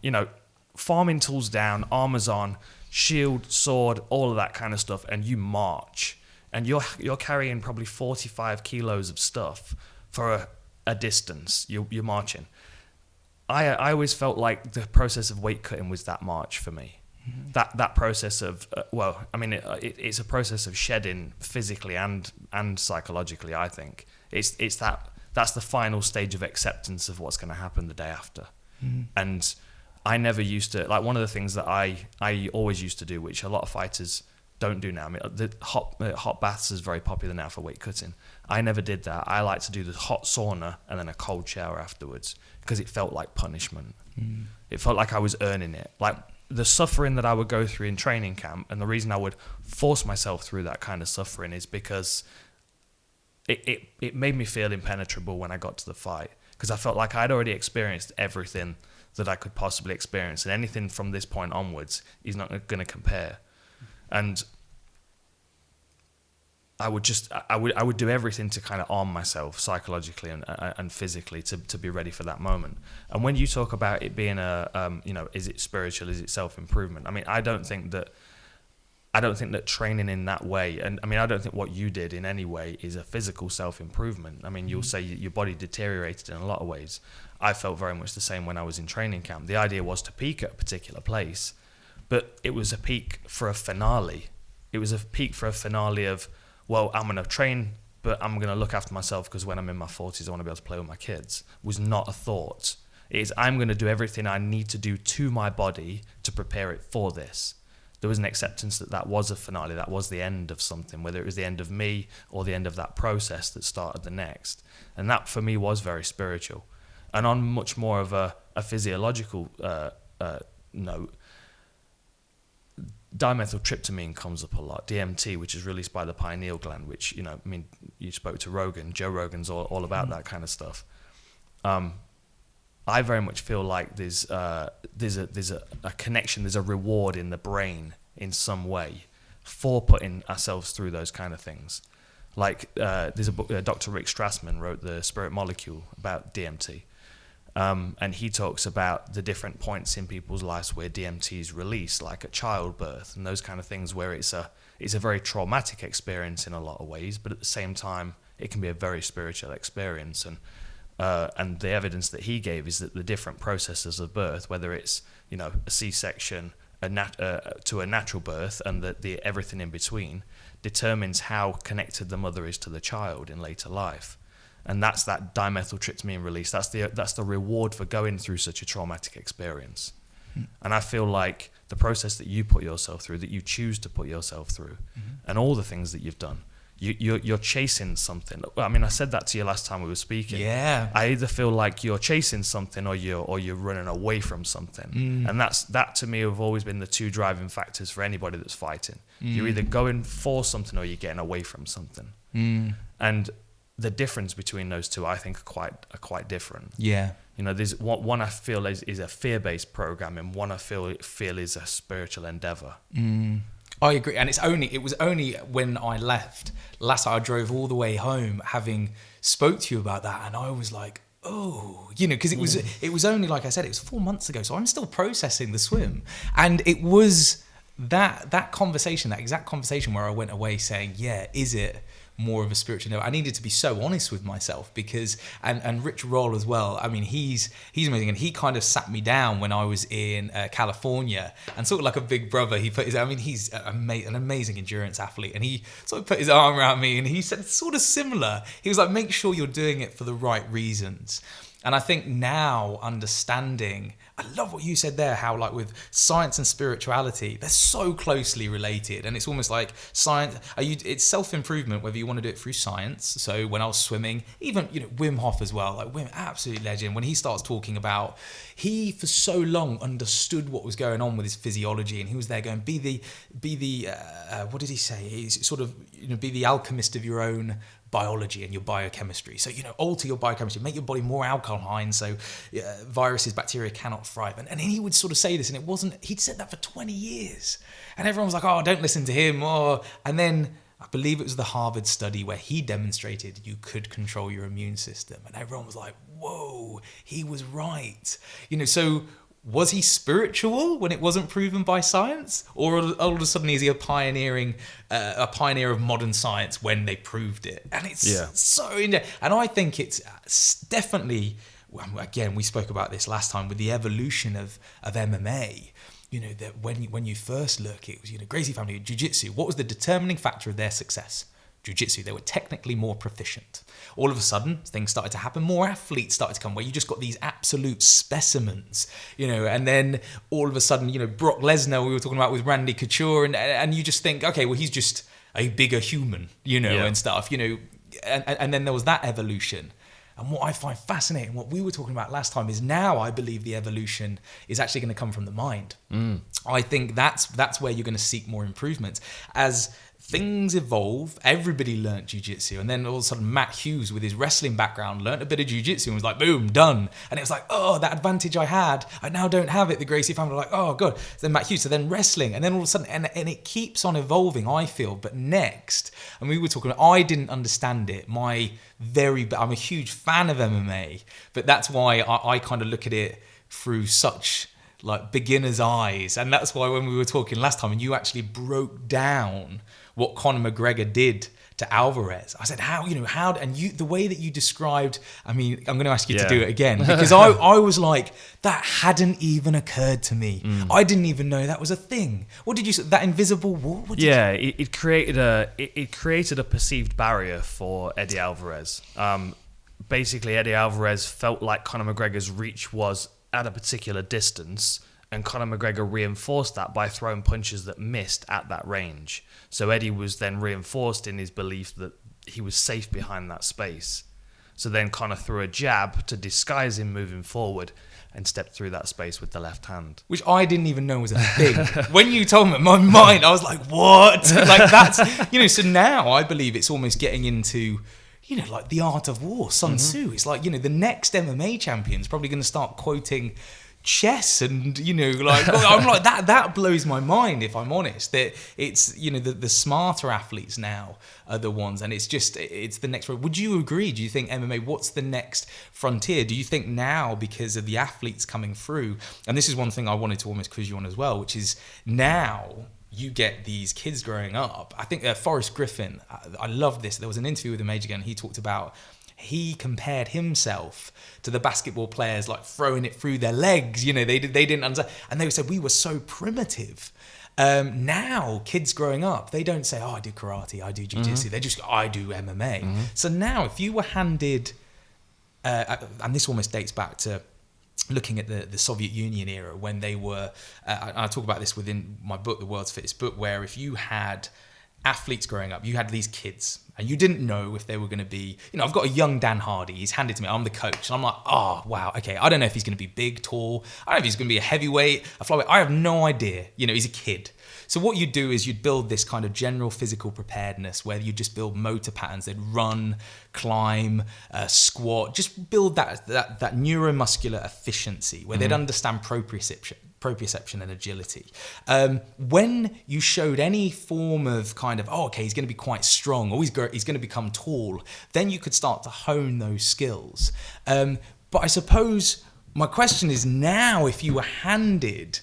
farming tools down, armors on, shield, sword, all of that kind of stuff, and you march, and you're carrying probably 45 kilos of stuff for a distance. You're marching. I always felt like the process of weight cutting was that march for me. That process of it's a process of shedding physically and psychologically. I think that's the final stage of acceptance of what's going to happen the day after. And I never used to, like, one of the things that I always used to do, which a lot of fighters don't do now. I mean, the hot baths is very popular now for weight cutting. I never did that. I like to do the hot sauna and then a cold shower afterwards because it felt like punishment. It felt like I was earning it. Like, the suffering that I would go through in training camp, and the reason I would force myself through that kind of suffering is because it made me feel impenetrable when I got to the fight, because I felt like I'd already experienced everything that I could possibly experience, and anything from this point onwards is not going to compare. And I would do everything to kind of arm myself psychologically and physically to be ready for that moment. And when you talk about it being is it spiritual, is it self-improvement? I mean, I don't think I don't think that training in that way, and I mean, I don't think what you did in any way is a physical self-improvement. I mean, you'll say your body deteriorated in a lot of ways. I felt very much the same when I was in training camp. The idea was to peak at a particular place, but it was a peak for a finale. It was a peak for a finale of, well, I'm going to train, but I'm going to look after myself because when I'm in my 40s, I want to be able to play with my kids. Was not a thought. It is, I'm going to do everything I need to do to my body to prepare it for this. There was an acceptance that that was a finale, that was the end of something, whether it was the end of me or the end of that process that started the next. And that for me was very spiritual. And on much more of a physiological note, dimethyltryptamine comes up a lot. DMT, which is released by the pineal gland, which, you know, I mean, you spoke to Rogan. Joe Rogan's all about that kind of stuff. I very much feel like there's a connection, there's a reward in the brain in some way for putting ourselves through those kind of things. Like there's a book, Dr. Rick Strassman wrote The Spirit Molecule about DMT. And he talks about the different points in people's lives where DMT is released, like at childbirth and those kind of things, where it's a very traumatic experience in a lot of ways, but at the same time, it can be a very spiritual experience. And the evidence that he gave is that the different processes of birth, whether it's, you know, a C-section, to a natural birth, and the everything in between, determines how connected the mother is to the child in later life. And that's that dimethyltryptamine release. That's the reward for going through such a traumatic experience. And I feel like the process that you put yourself through, that you choose to put yourself through, and all the things that you've done, you're chasing something. I mean, I said that to you last time we were speaking. Yeah. I either feel like you're chasing something or you're running away from something. And that to me have always been the two driving factors for anybody that's fighting. You're either going for something or you're getting away from something. And the difference between those two, I think, are quite different. Yeah. You know, there's one I feel is a fear-based programming. One I feel is a spiritual endeavor. I agree, and it was only when I left last night, I drove all the way home, having spoke to you about that, and I was like, oh, you know, because it was only, like I said, it was 4 months ago, so I'm still processing the swim, and it was that conversation, that exact conversation where I went away saying, yeah, is it more of a spiritual endeavor? I needed to be so honest with myself because, and Rich Roll as well, I mean, he's amazing, and he kind of sat me down when I was in California, and sort of like a big brother, he's an amazing endurance athlete, and he sort of put his arm around me and he said sort of similar. He was like, make sure you're doing it for the right reasons. And I think now understanding, I love what you said there, how like with science and spirituality, they're so closely related. And it's almost like science, it's self-improvement, whether you want to do it through science. So when I was swimming, even, you know, Wim Hof as well, like Wim, absolute legend. When he starts talking about, he for so long understood what was going on with his physiology, and he was there going, be the what did he say? He's sort of, you know, be the alchemist of your own biology and your biochemistry. So, you know, alter your biochemistry, make your body more alkaline so viruses, bacteria cannot thrive. And he would sort of say this, and he'd said that for 20 years. And everyone was like, oh, don't listen to him. And then I believe it was the Harvard study where he demonstrated you could control your immune system. And everyone was like, whoa, he was right. You know, so was he spiritual when it wasn't proven by science? Or all of a sudden is he a pioneer of modern science when they proved it? And it's so and I think it's definitely, again, we spoke about this last time with the evolution of MMA. You know, that when you first look, it was, you know, Gracie family, jiu-jitsu. What was the determining factor of their success? Jiu-jitsu. They were technically more proficient. All of a sudden, things started to happen. More athletes started to come where you just got these absolute specimens, you know, and then all of a sudden, you know, Brock Lesnar, we were talking about with Randy Couture, and you just think, okay, well, he's just a bigger human, you know, and stuff, you know, and then there was that evolution. And what I find fascinating, what we were talking about last time, is now I believe the evolution is actually going to come from the mind. I think that's where you're going to seek more improvements. As things evolve, everybody learnt jiu-jitsu, and then all of a sudden Matt Hughes with his wrestling background learnt a bit of jiu-jitsu and was like, boom, done. And it was like, oh, that advantage I had, I now don't have it. The Gracie family were like, oh god. So then Matt Hughes, so then wrestling, and then all of a sudden, and it keeps on evolving, I feel. But next, and we were talking about, I didn't understand it. I'm a huge fan of MMA, but that's why I kind of look at it through such like beginner's eyes. And that's why when we were talking last time and you actually broke down what Conor McGregor did to Alvarez, I said, and you, the way that you described, I mean, I'm going to ask you to do it again, because I was like, that hadn't even occurred to me. I didn't even know that was a thing. What did you say? That invisible wall? It created a perceived barrier for Eddie Alvarez. Basically, Eddie Alvarez felt like Conor McGregor's reach was at a particular distance, and Conor McGregor reinforced that by throwing punches that missed at that range. So Eddie was then reinforced in his belief that he was safe behind that space. So then Conor threw a jab to disguise him moving forward and stepped through that space with the left hand. Which I didn't even know was a thing. When you told me, in my mind, I was like, what? Like that's, so now I believe it's almost getting into, like the art of war, Sun Tzu. It's like, the next MMA champion's probably going to start quoting chess and I'm like that blows my mind, if I'm honest, that it's the smarter athletes now are the ones, and it's the next road. Would you agree? Do you think MMA, what's the next frontier? Do you think now, because of the athletes coming through, and this is one thing I wanted to almost quiz you on as well, which is now you get these kids growing up. I think Forrest Griffin, I love this, there was an interview with him age ago, and he talked about, he compared himself to the basketball players, like throwing it through their legs. They didn't understand. And they said, we were so primitive. Now, kids growing up, they don't say, I do karate, I do jiu-jitsu. They just go, I do MMA. So now, if you were handed, and this almost dates back to looking at the Soviet Union era, when they were, I talk about this within my book, The World's Fittest Book, where if you had athletes growing up, you had these kids and you didn't know if they were going to be, I've got a young Dan Hardy, he's handed to me, I'm the coach, and I'm like, oh wow, okay, I don't know if he's going to be big, tall, I don't know if he's going to be a heavyweight, a flyweight, I have no idea, he's a kid. So what you'd do is you'd build this kind of general physical preparedness where you just build motor patterns. They'd run, climb, squat, just build that neuromuscular efficiency where they'd understand proprioception and agility. When you showed any form of kind of, he's going to be quite strong, or he's going to become tall, then you could start to hone those skills. But I suppose my question is now, if you were handed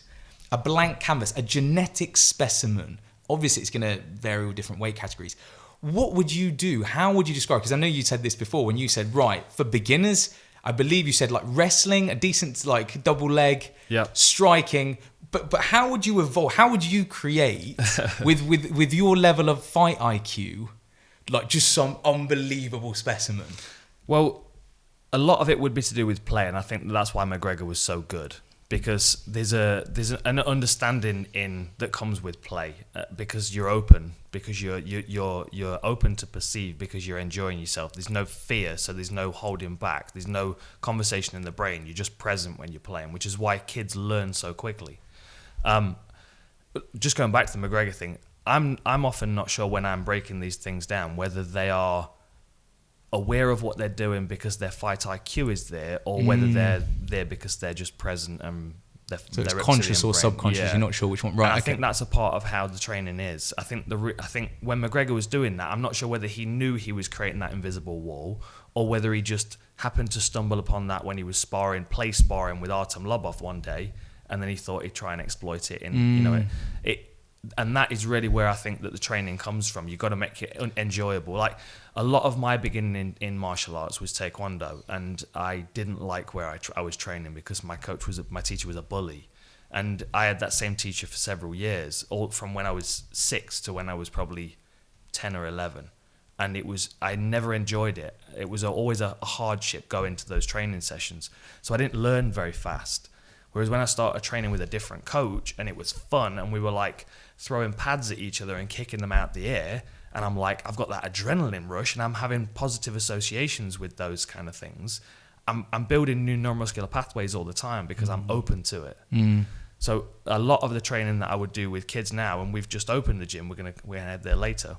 a blank canvas, a genetic specimen, obviously it's going to vary with different weight categories, what would you do? How would you describe? Because I know you said this before when you said, right, for beginners, I believe you said like wrestling, a decent like double leg, striking. But how would you evolve? How would you create with your level of fight IQ, like just some unbelievable specimen? Well, a lot of it would be to do with play, and I think that's why McGregor was so good. Because there's an understanding that comes with play, because you're open, because you're open to perceive, because you're enjoying yourself. There's no fear, so there's no holding back. There's no conversation in the brain. You're just present when you're playing, which is why kids learn so quickly. Just going back to the McGregor thing, I'm often not sure when I'm breaking these things down whether they are aware of what they're doing because their fight IQ is there, or whether they're there because they're just present and they're it's conscious or subconscious. You're not sure which one. Right. I think that's a part of how the training is. I think when McGregor was doing that, I'm not sure whether he knew he was creating that invisible wall, or whether he just happened to stumble upon that when he was sparring with Artem Lobov one day, and then he thought he'd try and exploit it. And that is really where I think that the training comes from. You've got to make it enjoyable. Like a lot of my beginning in martial arts was Taekwondo, and I didn't like where I was training because my teacher was a bully, and I had that same teacher for several years, all from when I was 6 to when I was probably 10 or 11, and I never enjoyed it. It was always a hardship going to those training sessions, so I didn't learn very fast. Whereas when I started training with a different coach and it was fun, and we were like throwing pads at each other and kicking them out the air, and I'm like, I've got that adrenaline rush and I'm having positive associations with those kind of things. I'm building new neuromuscular pathways all the time because I'm open to it. So a lot of the training that I would do with kids now, and we've just opened the gym, we're gonna head there later.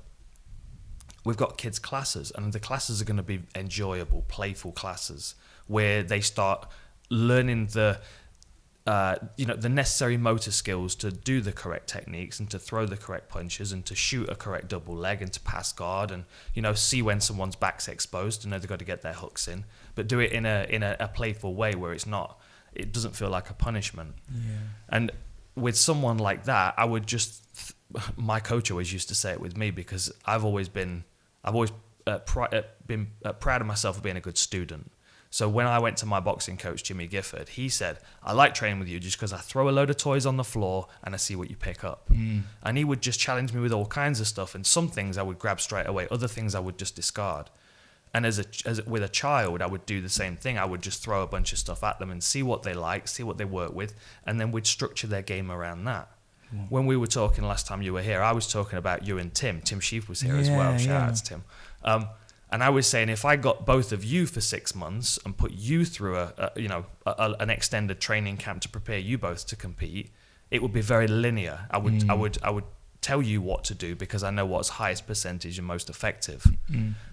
We've got kids classes, and the classes are going to be enjoyable, playful classes where they start learning the necessary motor skills to do the correct techniques and to throw the correct punches and to shoot a correct double leg and to pass guard and, see when someone's back's exposed to know they've got to get their hooks in, but do it in a playful way where it's not it doesn't feel like a punishment. And with someone like that, I would just, my coach always used to say it with me, because I've always been proud of myself for being a good student. So when I went to my boxing coach, Jimmy Gifford, he said, I like training with you just because I throw a load of toys on the floor and I see what you pick up. And he would just challenge me with all kinds of stuff. And some things I would grab straight away. Other things I would just discard. And with a child, I would do the same thing. I would just throw a bunch of stuff at them and see what they like, see what they work with. And then we'd structure their game around that. When we were talking last time you were here, I was talking about you and Tim. Tim Sheaf was here as well. Shout out to Tim. And I was saying, if I got both of you for 6 months and put you through an extended training camp to prepare you both to compete, it would be very linear. I would tell you what to do because I know what's highest percentage and most effective.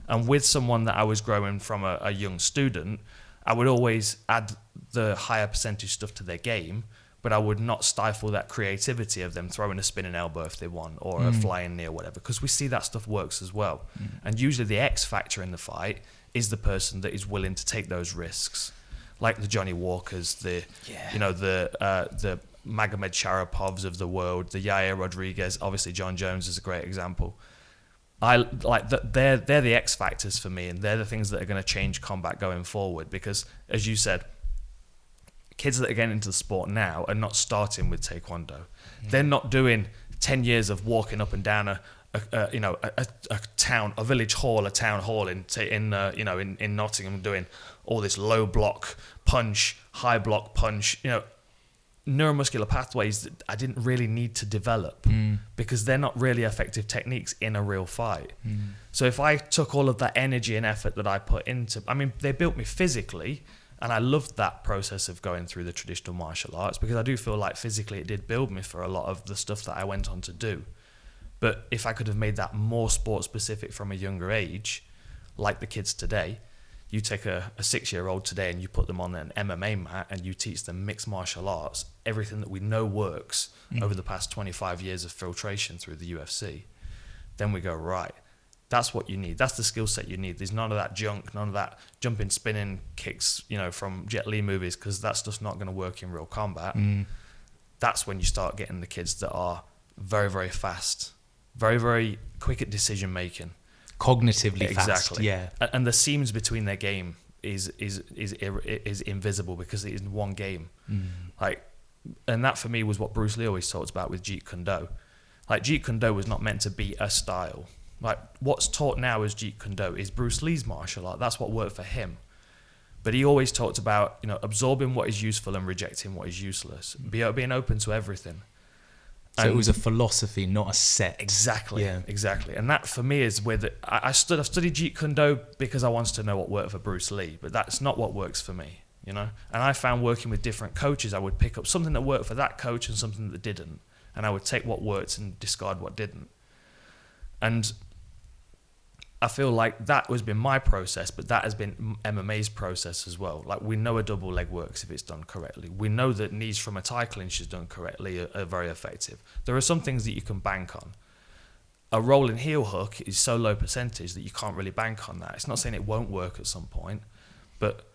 And with someone that I was growing from a young student, I would always add the higher percentage stuff to their game, but I would not stifle that creativity of them throwing a spinning elbow if they want, or a flying knee or whatever, because we see that stuff works as well. And usually the X factor in the fight is the person that is willing to take those risks, like the Johnny Walkers, the Magomed Sharapovs of the world, the Yair Rodriguez. Obviously John Jones is a great example. I like that. They're the X factors for me, and they're the things that are going to change combat going forward, because as you said, kids that are getting into the sport now are not starting with Taekwondo. They're not doing 10 years of walking up and down a village hall, a town hall in Nottingham, doing all this low block punch, high block punch, neuromuscular pathways that I didn't really need to develop because they're not really effective techniques in a real fight. So if I took all of that energy and effort that I put into, they built me physically. And I loved that process of going through the traditional martial arts, because I do feel like physically it did build me for a lot of the stuff that I went on to do. But if I could have made that more sport specific from a younger age, like the kids today, you take a 6-year-old today and you put them on an MMA mat and you teach them mixed martial arts, everything that we know works over the past 25 years of filtration through the UFC, then we go, right, that's what you need. That's the skill set you need. There's none of that junk, none of that jumping, spinning kicks, from Jet Li movies, because that stuff's not going to work in real combat. That's when you start getting the kids that are very, very fast, very, very quick at decision making, cognitively fast. Exactly. Yeah. And the seams between their game is invisible because it is one game. And that for me was what Bruce Lee always talked about with Jeet Kune Do. Like, Jeet Kune Do was not meant to be a style. Like, what's taught now as Jeet Kune Do is Bruce Lee's martial art. That's what worked for him. But he always talked about, absorbing what is useful and rejecting what is useless. Being open to everything. So it was a philosophy, not a set. Exactly. Yeah. Exactly. And that for me is where I've studied Jeet Kune Do because I wanted to know what worked for Bruce Lee, but that's not what works for me, And I found working with different coaches, I would pick up something that worked for that coach and something that didn't. And I would take what worked and discard what didn't. And I feel like that has been my process, but that has been MMA's process as well. Like, we know a double leg works if it's done correctly. We know that knees from a tie clinch is done correctly are very effective. There are some things that you can bank on. A rolling heel hook is so low percentage that you can't really bank on that. It's not saying it won't work at some point, but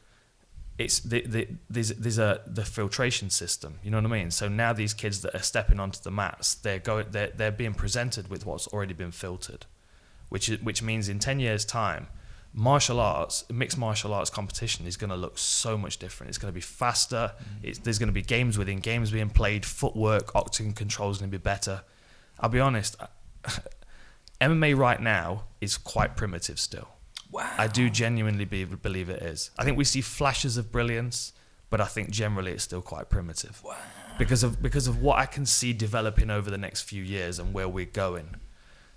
it's there's the filtration system. You know what I mean? So now these kids that are stepping onto the mats, they're being presented with what's already been filtered. Which means in 10 years' time, mixed martial arts competition is going to look so much different. It's going to be faster. There's going to be games within games being played. Footwork, octagon control is going to be better. I'll be honest, MMA right now is quite primitive still. Wow. I do genuinely believe it is. I think we see flashes of brilliance, but I think generally it's still quite primitive. Wow. Because of what I can see developing over the next few years and where we're going.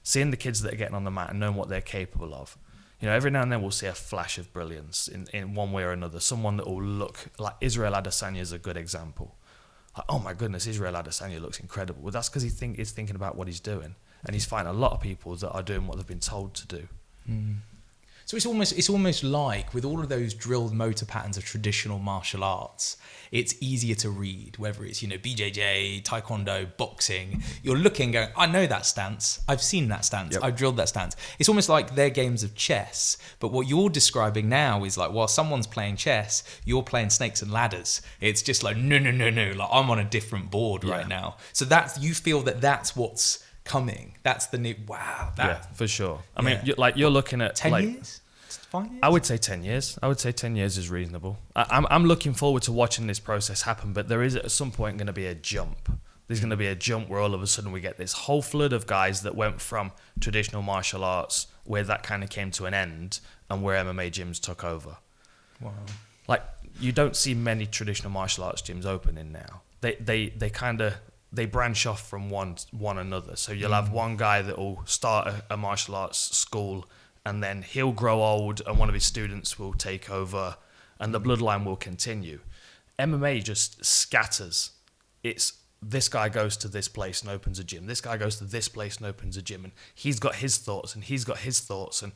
Seeing the kids that are getting on the mat and knowing what they're capable of. Every now and then we'll see a flash of brilliance in one way or another. Someone that will look like Israel Adesanya is a good example. Like, oh my goodness, Israel Adesanya looks incredible. Well, that's because he's thinking about what he's doing. And he's fighting a lot of people that are doing what they've been told to do. So it's almost like with all of those drilled motor patterns of traditional martial arts, it's easier to read, whether it's, BJJ, Taekwondo, boxing. You're looking, going, I know that stance. I've seen that stance. Yep. I've drilled that stance. It's almost like they're games of chess. But what you're describing now is like, while someone's playing chess, you're playing snakes and ladders. It's just like, no. Like, I'm on a different board right now. So you feel that's what's coming. That's the new, wow. Yeah, for sure. I mean, you're looking at 10 years? 5 years? I would say 10 years. I would say 10 years is reasonable. I'm looking forward to watching this process happen, but there is at some point going to be a jump. There's going to be a jump where all of a sudden we get this whole flood of guys that went from traditional martial arts, where that kind of came to an end, and where MMA gyms took over. Wow. Like, you don't see many traditional martial arts gyms opening now. They branch off from one another. So you'll have one guy that will start a martial arts school, and then he'll grow old and one of his students will take over and the bloodline will continue. MMA just scatters. It's this guy goes to this place and opens a gym. This guy goes to this place and opens a gym, and he's got his thoughts and he's got his thoughts. And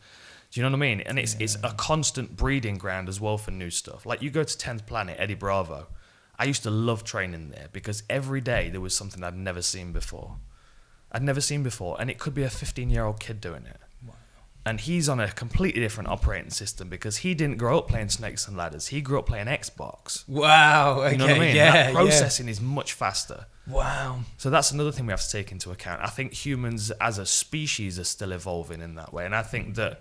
do you know what I mean? And it's a constant breeding ground as well for new stuff. Like, you go to 10th Planet, Eddie Bravo. I used to love training there because every day there was something I'd never seen before. And it could be a 15-year-old kid doing it. And he's on a completely different operating system because he didn't grow up playing snakes and ladders. He grew up playing Xbox. Wow. Okay. You know what I mean? Yeah, that processing is much faster. Wow. So that's another thing we have to take into account. I think humans as a species are still evolving in that way. And I think that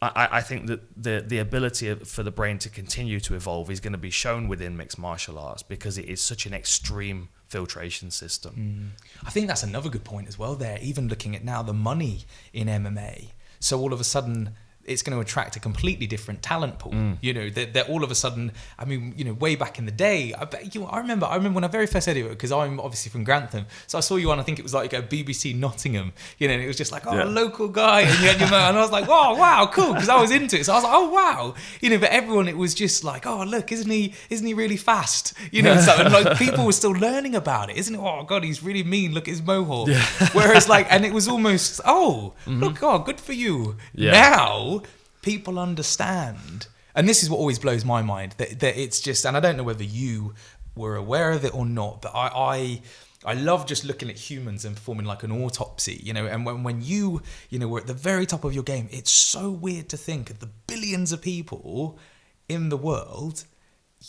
the ability for the brain to continue to evolve is going to be shown within mixed martial arts because it is such an extreme filtration system. I think that's another good point as well there. Even looking at now the money in MMA. So all of a sudden, it's going to attract a completely different talent pool. That all of a sudden, I mean, way back in the day, I remember when I very first heard of it, because I'm obviously from Grantham. So I saw you on, I think it was like a BBC Nottingham, and it was just like, a local guy. And you had your and I was like, oh, wow, cool. Because I was into it. So I was like, oh, wow. But everyone, it was just like, oh, look, isn't he really fast? And like people were still learning about it. Isn't it? Oh, God, he's really mean. Look at his mohawk. Yeah. Whereas and it was almost, look, good for you. Yeah. Now, people understand, and this is what always blows my mind, that it's just, and I don't know whether you were aware of it or not, but I love just looking at humans and performing like an autopsy, and when you were at the very top of your game, it's so weird to think of the billions of people in the world.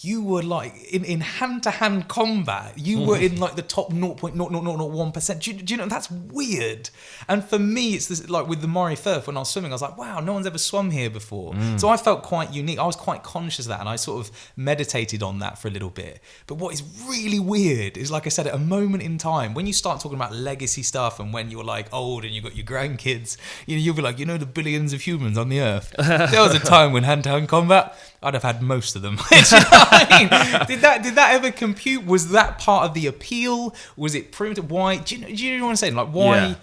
You were like in hand-to-hand combat. You were in like the top 0.0001%. Do you know, that's weird. And for me, it's this, like with the Murray Firth, when I was swimming, I was like, wow, no one's ever swum here before. So I felt quite unique. I was quite conscious of that, and I sort of meditated on that for a little bit. But what is really weird is, like I said, at a moment in time, when you start talking about legacy stuff, and when you're like old and you've got your grandkids, you'll be like, the billions of humans on the earth. There was a time when hand-to-hand combat, I'd have had most of them. I mean, did that ever compute? Was that part of the appeal? Was it primitive? Why? Do you know what I'm saying? Like, why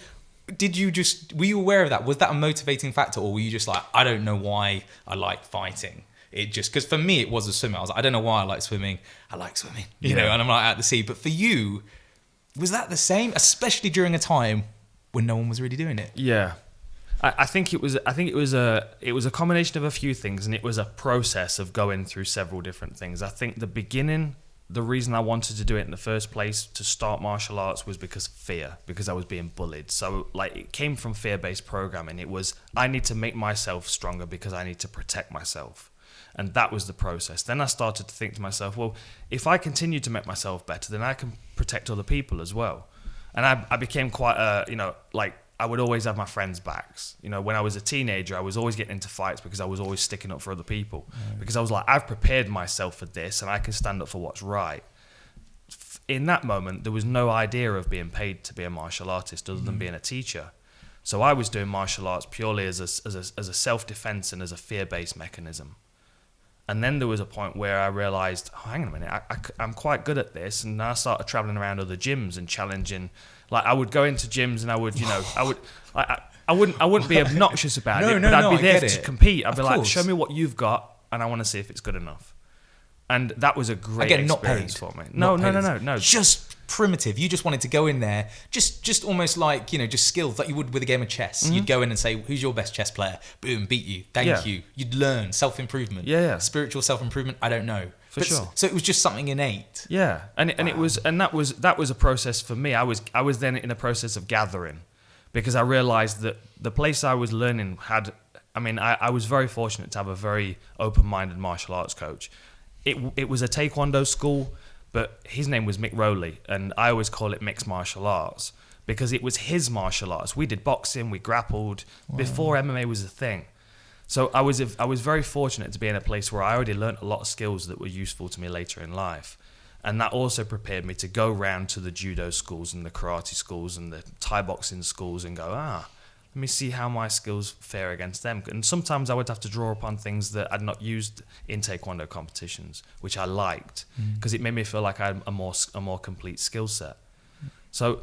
did you were you aware of that? Was that a motivating factor, or were you just like, I don't know why I like fighting? It just, because for me it was a swimmer. I was like, I don't know why I like swimming. I like swimming, and I'm like at the sea. But for you, was that the same? Especially during a time when no one was really doing it. Yeah. I think it was a combination of a few things, and it was a process of going through several different things. I think the reason I wanted to do it in the first place, to start martial arts, was because I was being bullied. So it came from fear-based programming. It was, I need to make myself stronger because I need to protect myself. And that was the process. Then I started to think to myself, well, if I continue to make myself better, then I can protect other people as well. And I became quite I would always have my friends' backs. When I was a teenager, I was always getting into fights because I was always sticking up for other people. Because I was like, I've prepared myself for this and I can stand up for what's right. In that moment, there was no idea of being paid to be a martial artist other than being a teacher. So I was doing martial arts purely as a self-defense and as a fear-based mechanism. And then there was a point where I realized, hang on a minute, I'm quite good at this. And I started traveling around other gyms and challenging. Like, I would go into gyms and I would, I wouldn't be obnoxious about it, but I'd be there to compete. I'd be like, show me what you've got, and I want to see if it's good enough. And that was a great experience for me. No. Just primitive. You just wanted to go in there, just almost like, just skills like you would with a game of chess. You'd go in and say, who's your best chess player? Boom, beat you. Thank you. You'd learn self-improvement. Yeah. Spiritual self-improvement, I don't know. For sure. So it was just something innate. Yeah, and it was, and that was a process for me. I was then in a process of gathering, because I realized that the place I was learning had. I was very fortunate to have a very open-minded martial arts coach. It was a Taekwondo school, but his name was Mick Rowley, and I always call it mixed martial arts because it was his martial arts. We did boxing, we grappled before MMA was a thing. So I was very fortunate to be in a place where I already learned a lot of skills that were useful to me later in life. And that also prepared me to go round to the judo schools and the karate schools and the Thai boxing schools and go, let me see how my skills fare against them. And sometimes I would have to draw upon things that I'd not used in Taekwondo competitions, which I liked, because it made me feel like I had a more complete skill set. So,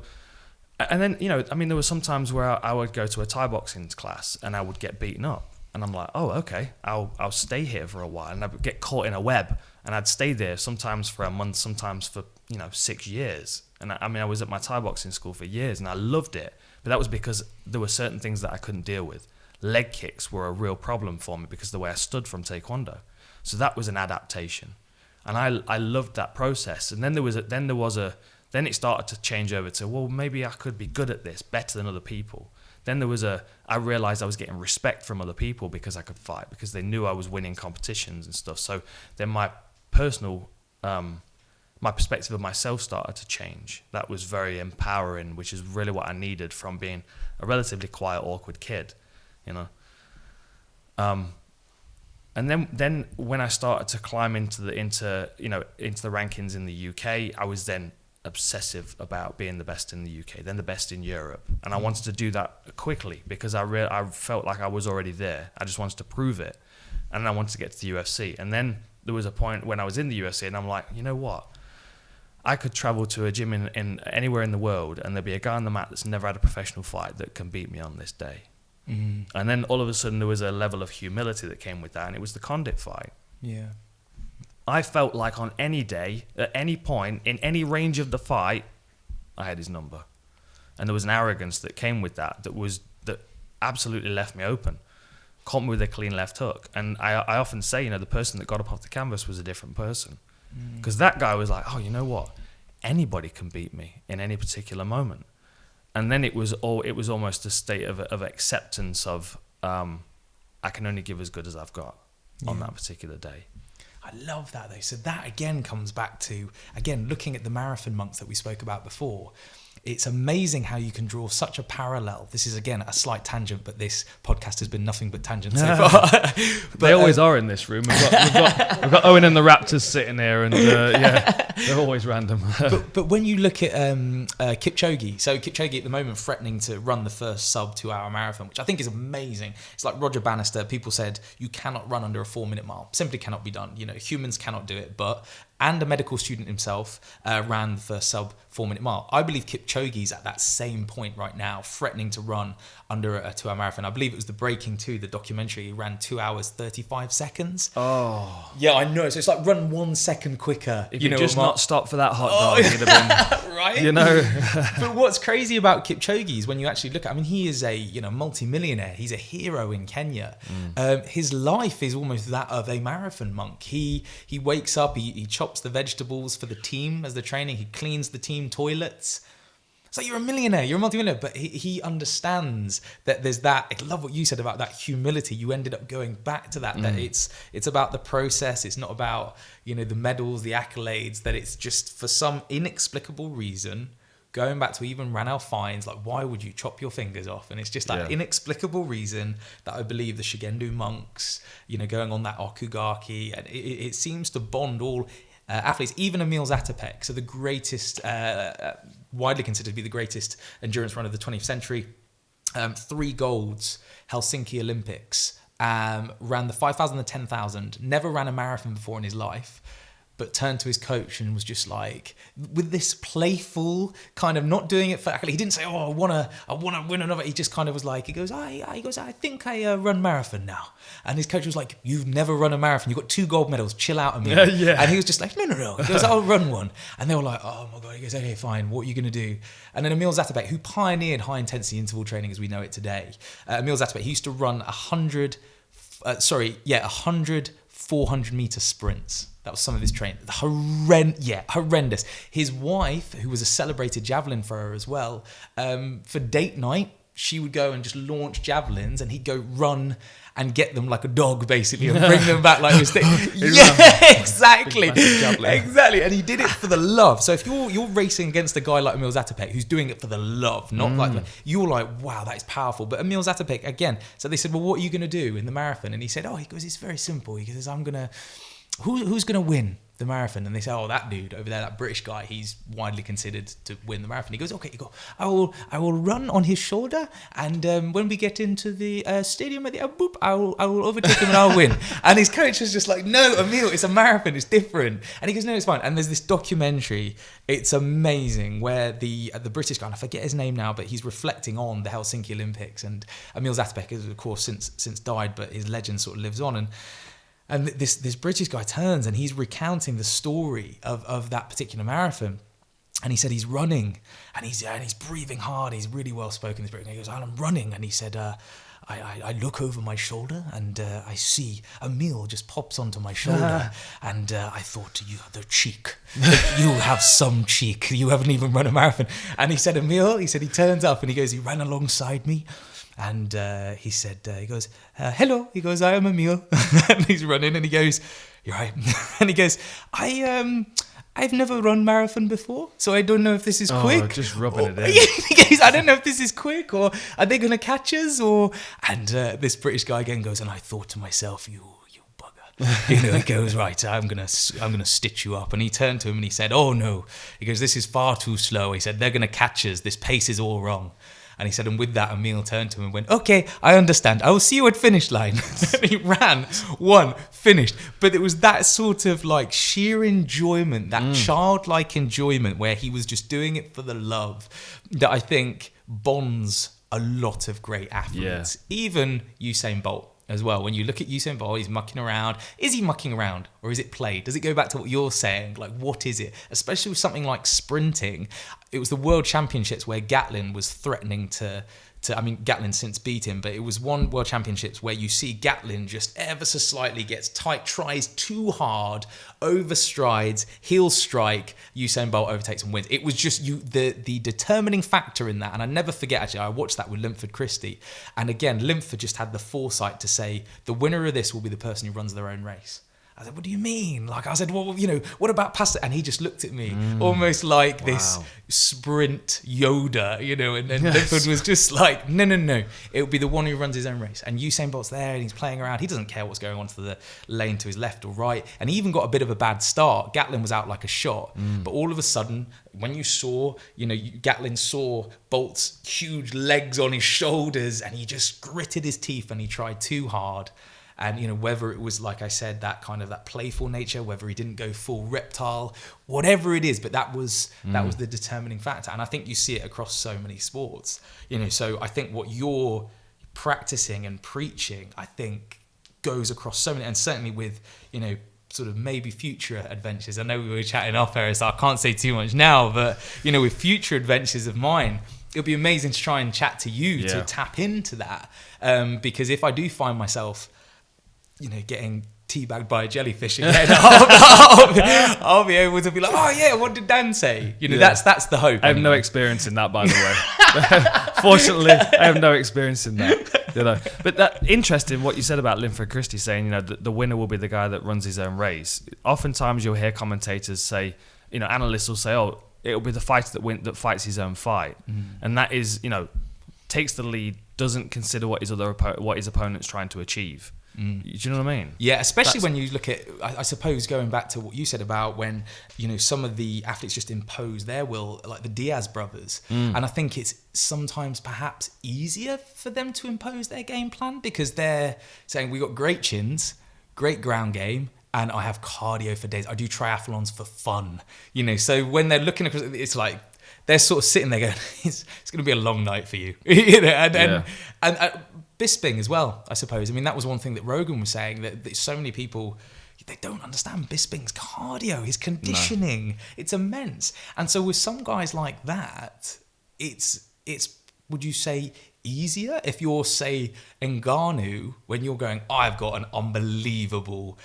and then, there were some times where I would go to a Thai boxing class and I would get beaten up. And I'm like, oh, okay, I'll stay here for a while. And I'd get caught in a web. And I'd stay there sometimes for a month, sometimes for, 6 years. And I was at my Thai boxing school for years and I loved it. But that was because there were certain things that I couldn't deal with. Leg kicks were a real problem for me because of the way I stood from Taekwondo. So that was an adaptation. And I loved that process. And then then it started to change over to, well, maybe I could be good at this, better than other people. Then I realized I was getting respect from other people because I could fight, because they knew I was winning competitions and stuff. So then my personal, my perspective of myself started to change. That was very empowering, which is really what I needed from being a relatively quiet, awkward kid, And then when I started to climb into the rankings in the UK, I was then obsessive about being the best in the UK, then the best in Europe, and I wanted to do that quickly because I felt like I was already there. I just wanted to prove it, and I wanted to get to the UFC. And then there was a point when I was in the UFC, and I'm like, you know what? I could travel to a gym in anywhere in the world, and there'd be a guy on the mat that's never had a professional fight that can beat me on this day. And then all of a sudden there was a level of humility that came with that, and it was the Condit fight. Yeah. I felt like on any day, at any point, in any range of the fight, I had his number. And there was an arrogance that came with that absolutely left me open. Caught me with a clean left hook. And I often say, the person that got up off the canvas was a different person. Because that guy was like, oh, you know what? Anybody can beat me in any particular moment. And then it was almost a state of acceptance of I can only give as good as I've got on that particular day. I love that though. So that again comes back to, looking at the marathon monks that we spoke about before. It's amazing how you can draw such a parallel. This is, again, a slight tangent, but this podcast has been nothing but tangents so far. They always are in this room. We've got Owen and the Raptors sitting there, and they're always random. but when you look at Kipchoge, so Kipchoge at the moment threatening to run the first sub 2 hour marathon, which I think is amazing. It's like Roger Bannister. People said you cannot run under a 4-minute mile. Simply cannot be done. Humans cannot do it, and a medical student himself ran the first sub 4-minute mile. I believe Kipchoge's at that same point right now, threatening to run under a 2 hour marathon. I believe it was the Breaking 2, the documentary. He ran 2 hours 35 seconds. Oh, yeah, I know. So it's like run 1 second quicker. If you just not stopped for that hot dog, you'd have been right. But what's crazy about Kipchoge is when you actually look at, he is a multi-millionaire. He's a hero in Kenya. His life is almost that of a marathon monk. He wakes up, he chops the vegetables for the team as they're training. He cleans the team toilets. It's like, you're a millionaire, you're a multi-millionaire, but he understands that there's that. I love what you said about that humility. You ended up going back to that it's about the process. It's not about, the medals, the accolades, that it's just for some inexplicable reason, going back to even Ranulph Fiennes, like, why would you chop your fingers off? And it's just that inexplicable reason that I believe the Shigendu monks, going on that Okugaki, and it seems to bond all athletes, even Emil Zatopek, so the greatest, widely considered to be the greatest endurance runner of the 20th century, 3 golds, Helsinki Olympics, ran the 5,000 and 10,000, never ran a marathon before in his life, but turned to his coach and was just like, with this playful kind of, not doing it for accolade. He didn't say, "Oh, I wanna win another." He just kind of was like, he goes, "I think I run marathon now." And his coach was like, "You've never run a marathon. You've got 2 gold medals. Chill out, Emil." Yeah. And he was just like, No. He goes, "I'll run one." And they were like, "Oh my God." He goes, "Okay, fine. What are you gonna do?" And then Emil Zatopek, who pioneered high intensity interval training as we know it today, Emil Zatopek, he used to run 100 400-meter sprints. That was some of his training. Horrendous. His wife, who was a celebrated javelin thrower as well, for date night, she would go and just launch javelins, and he'd go run and get them like a dog, basically, and bring them back like a stick. Yeah, exactly. Exactly. And he did it for the love. So if you're racing against a guy like Emil Zatopek, who's doing it for the love, not like, you're like, wow, that is powerful. But Emil Zatopek, again, so they said, "Well, what are you going to do in the marathon?" And he said, "It's very simple." He goes, who's going to win the marathon? And they say, "Oh, that dude over there, that British guy, he's widely considered to win the marathon." He goes, "Okay." "I will run on his shoulder, and when we get into the stadium at the boop, I will overtake him and I'll win." And his coach was just like, "No, Emil, it's a marathon, it's different." And he goes, "No, it's fine." And there's this documentary, it's amazing, where the British guy, and I forget his name now, but he's reflecting on the Helsinki Olympics. And Emil Zatopek has, of course, since died, but his legend sort of lives on. And this British guy turns and he's recounting the story of that particular marathon. And he said he's running and he's breathing hard. He's really well spoken. This British guy goes, "I'm running." And he said, I look over my shoulder and I see Emil just pops onto my shoulder. And I thought, you have the cheek. You have some cheek. You haven't even run a marathon. And he said, he turns up and he goes, he ran alongside me. And he said, he goes, "Hello." He goes, "I am Emil." And he's running and he goes, "You're right." And he goes, I've never run marathon before, so I don't know if this is quick." Just rubbing it in. He goes, "I don't know if this is quick, or are they going to catch us?" And this British guy again goes, "And I thought to myself, you bugger." He goes, "Right, I'm gonna stitch you up." And he turned to him and he said, "Oh no." He goes, "This is far too slow." He said, "They're gonna catch us. This pace is all wrong." And he said, and with that, Emil turned to him and went, "Okay, I understand. I will see you at finish line." And he ran, won, finished. But it was that sort of like sheer enjoyment, that childlike enjoyment where he was just doing it for the love, that I think bonds a lot of great athletes. Even Usain Bolt as well. When you look at Usain Bolt, he's mucking around. Is he mucking around or is it play? Does it go back to what you're saying? Like, what is it? Especially with something like sprinting. It was the World Championships where Gatlin was threatening to Gatlin since beat him, but it was one World Championships where you see Gatlin just ever so slightly gets tight, tries too hard, overstrides, heel strike, Usain Bolt overtakes and wins. It was just the determining factor in that. And I never forget, actually, I watched that with Linford Christie. And again, Linford just had the foresight to say, the winner of this will be the person who runs their own race. I said, "What do you mean?" Like, I said, "Well, what about past it?" And he just looked at me almost like this sprint Yoda, and then Linford was just like, no, it'll be the one who runs his own race. And Usain Bolt's there and he's playing around. He doesn't care what's going on to the lane to his left or right. And he even got a bit of a bad start. Gatlin was out like a shot. But all of a sudden, when you saw, Gatlin saw Bolt's huge legs on his shoulders and he just gritted his teeth and he tried too hard. And, whether it was, like I said, that playful nature, whether he didn't go full reptile, whatever it is, but that was the determining factor. And I think you see it across so many sports, so I think what you're practicing and preaching, I think goes across so many, and certainly with, sort of maybe future adventures. I know we were chatting off air, so I can't say too much now, but, with future adventures of mine, it'll be amazing to try and chat to you to tap into that. Because if I do find myself, getting teabagged by a jellyfish again, I'll be able to be like, "Oh yeah, what did Dan say?" That's the hope. I have no experience in that, by the way. Fortunately, I have no experience in that. But that interesting what you said about Linford Christie saying, the winner will be the guy that runs his own race. Oftentimes you'll hear commentators say, analysts will say, "Oh, it'll be the fighter that fights his own fight," and that is, takes the lead, doesn't consider what his opponent's trying to achieve. Do you know what I mean? Yeah, especially when you look at, I suppose, going back to what you said about when, some of the athletes just impose their will, like the Diaz brothers. And I think it's sometimes perhaps easier for them to impose their game plan because they're saying, "We got great chins, great ground game, and I have cardio for days. I do triathlons for fun, So when they're looking across, it's like they're sort of sitting there going, "It's going to be a long night for you," and Bisping as well, I suppose. I mean, that was one thing that Rogan was saying, that so many people, they don't understand Bisping's cardio, his conditioning. No. It's immense. And so with some guys like that, it's would you say easier if you're, say, Ngannou, when you're going, I've got an unbelievable,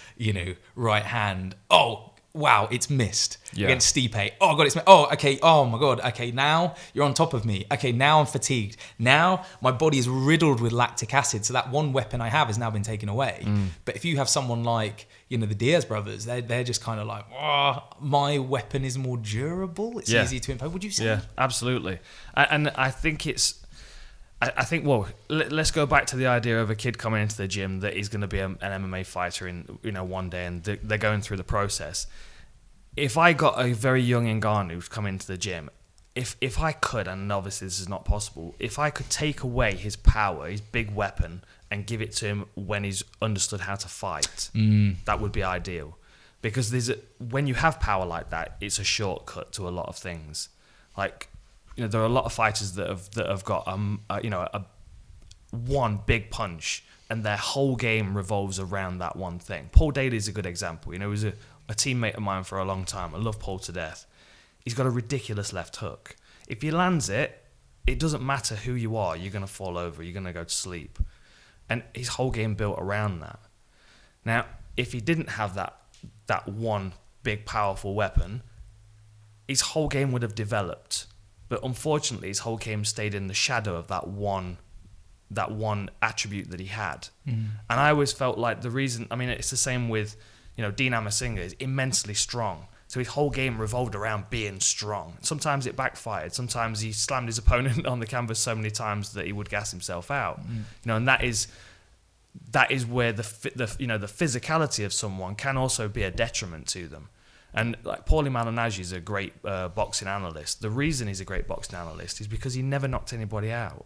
right hand. Oh, wow, it's missed against Stipe. Oh, God, it's missed. Oh, okay. Oh, my God. Okay, now you're on top of me. Okay, now I'm fatigued. Now my body is riddled with lactic acid. So that one weapon I have has now been taken away. But if you have someone like, the Diaz brothers, they're just kind of like, oh, my weapon is more durable. It's easy to impose. Would you say? Yeah, absolutely. And I think let's go back to the idea of a kid coming into the gym that he's going to be an MMA fighter in, one day, and they're going through the process. If I got a very young Ngannou come into the gym, if I could, and obviously this is not possible, if I could take away his power, his big weapon, and give it to him when he's understood how to fight, that would be ideal. Because when you have power like that, it's a shortcut to a lot of things. Like, there are a lot of fighters that have got a one big punch, and their whole game revolves around that one thing. Paul Daly is a good example. He was a teammate of mine for a long time. I love Paul to death. He's got a ridiculous left hook. If he lands it, it doesn't matter who you are. You're going to fall over. You're going to go to sleep. And his whole game built around that. Now, if he didn't have that one big powerful weapon, his whole game would have developed. But unfortunately, his whole game stayed in the shadow of that one attribute that he had. And I always felt like the reason, it's the same with, Dean Amasinga is immensely strong. So his whole game revolved around being strong. Sometimes it backfired. Sometimes he slammed his opponent on the canvas so many times that he would gas himself out. And that is where the physicality of someone can also be a detriment to them. And like Paulie Malignaggi is a great boxing analyst. The reason he's a great boxing analyst is because he never knocked anybody out.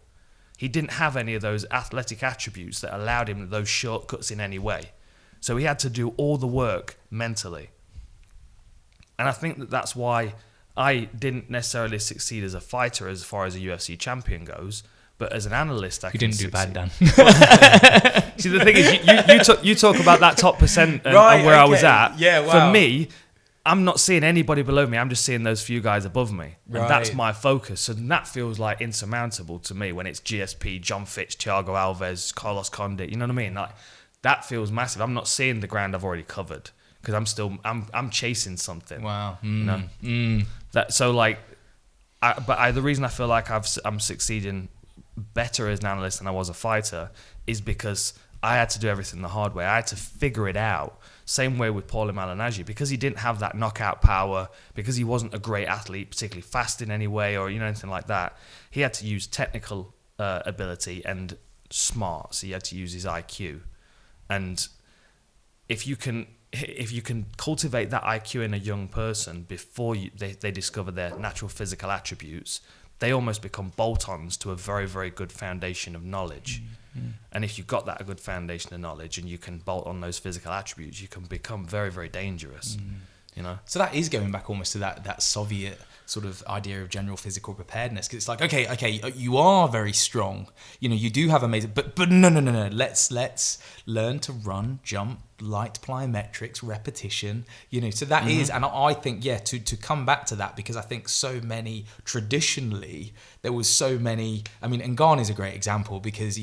He didn't have any of those athletic attributes that allowed him those shortcuts in any way. So he had to do all the work mentally. And I think that's why I didn't necessarily succeed as a fighter as far as a UFC champion goes, but as an analyst, I didn't do bad, Dan. See, the thing is, you talk about that top percent and where I was at. Yeah, wow. For me, I'm not seeing anybody below me. I'm just seeing those few guys above me. And that's my focus. And that feels like insurmountable to me when it's GSP, John Fitch, Thiago Alves, Carlos Condit. You know what I mean? Like, that feels massive. I'm not seeing the ground I've already covered because I'm chasing something. Wow. That so like, the reason I feel like I'm succeeding better as an analyst than I was a fighter is because I had to do everything the hard way. I had to figure it out. Same way with Paulie Malignaggi, because he didn't have that knockout power, because he wasn't a great athlete, particularly fast in any way or anything like that. He had to use technical ability and smart. So he had to use his IQ. And if you can cultivate that IQ in a young person before they discover their natural physical attributes, they almost become bolt-ons to a very, very good foundation of knowledge. And if you've got that good foundation of knowledge and you can bolt on those physical attributes, you can become very, very dangerous. So that is going back almost to that Soviet sort of idea of general physical preparedness, because it's like, okay, you are very strong, you do have amazing, but no, let's learn to run, jump, light plyometrics, repetition, so that is, and I think, to come back to that, because I think so many, traditionally, there was so many, Ngannou is a great example, because,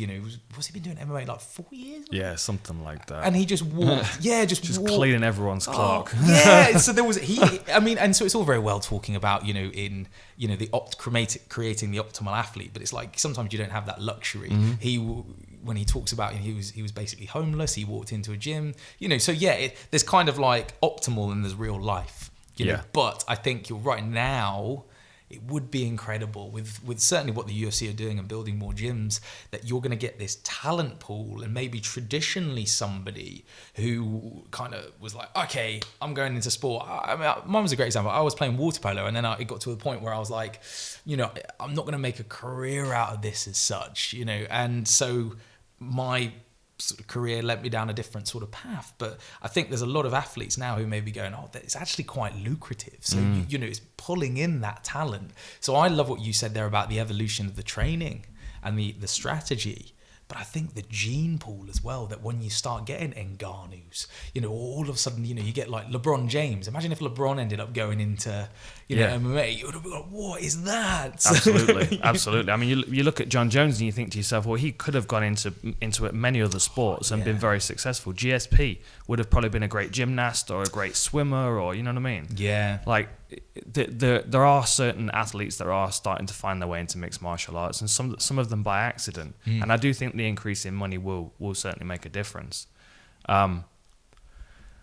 what's he been doing MMA, like 4 years? Yeah, something like that. And he just walked, just walked. Cleaning everyone's clock. So there was, and so it's all very well talking about, in, creating the optimal athlete, but it's like, sometimes you don't have that luxury. When he talks about, he was basically homeless, he walked into a gym, so there's kind of like optimal and there's real life, know, but I think you're right now, it would be incredible with certainly what the UFC are doing and building more gyms, that you're going to get this talent pool, and maybe traditionally somebody who kind of was like, okay, I'm going into sport. Mine was a great example. I was playing water polo, and then it got to the point where I was like, I'm not going to make a career out of this as such, and so my sort of career led me down a different sort of path. But I think there's a lot of athletes now who may be going, oh, it's actually quite lucrative. So, you know, it's pulling in that talent. So I love what you said there about the evolution of the training and the strategy. But I think the gene pool as well, that when you start getting Ngannou's, you know, all of a sudden, you know, you get like LeBron James. Imagine if LeBron ended up going into, you know, MMA. You would have been like, what is that? Absolutely, absolutely. I mean, you look at John Jones and you think to yourself, well, he could have gone into many other sports and been very successful. GSP would have probably been a great gymnast or a great swimmer, or, you know what I mean? Yeah. Like, there are certain athletes that are starting to find their way into mixed martial arts, and some of them by accident. And I do think the increase in money will certainly make a difference. But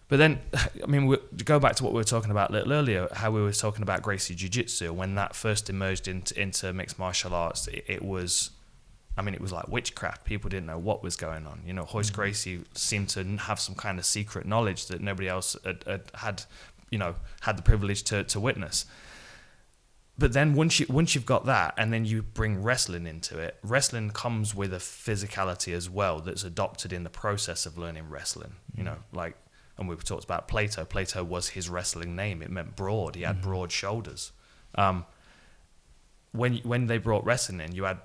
then, I mean, to go back to what we were talking about a little earlier, how we were talking about Gracie Jiu-Jitsu, when that first emerged into mixed martial arts, it was like witchcraft. People didn't know what was going on. You know, Hoist Gracie seemed to have some kind of secret knowledge that nobody else had the privilege to witness. But then once you've got that, and then you bring wrestling into it, wrestling comes with a physicality as well that's adopted in the process of learning wrestling. You know, like, and we've talked about Plato. Plato was his wrestling name. It meant broad. He had broad shoulders. When they brought wrestling in, you had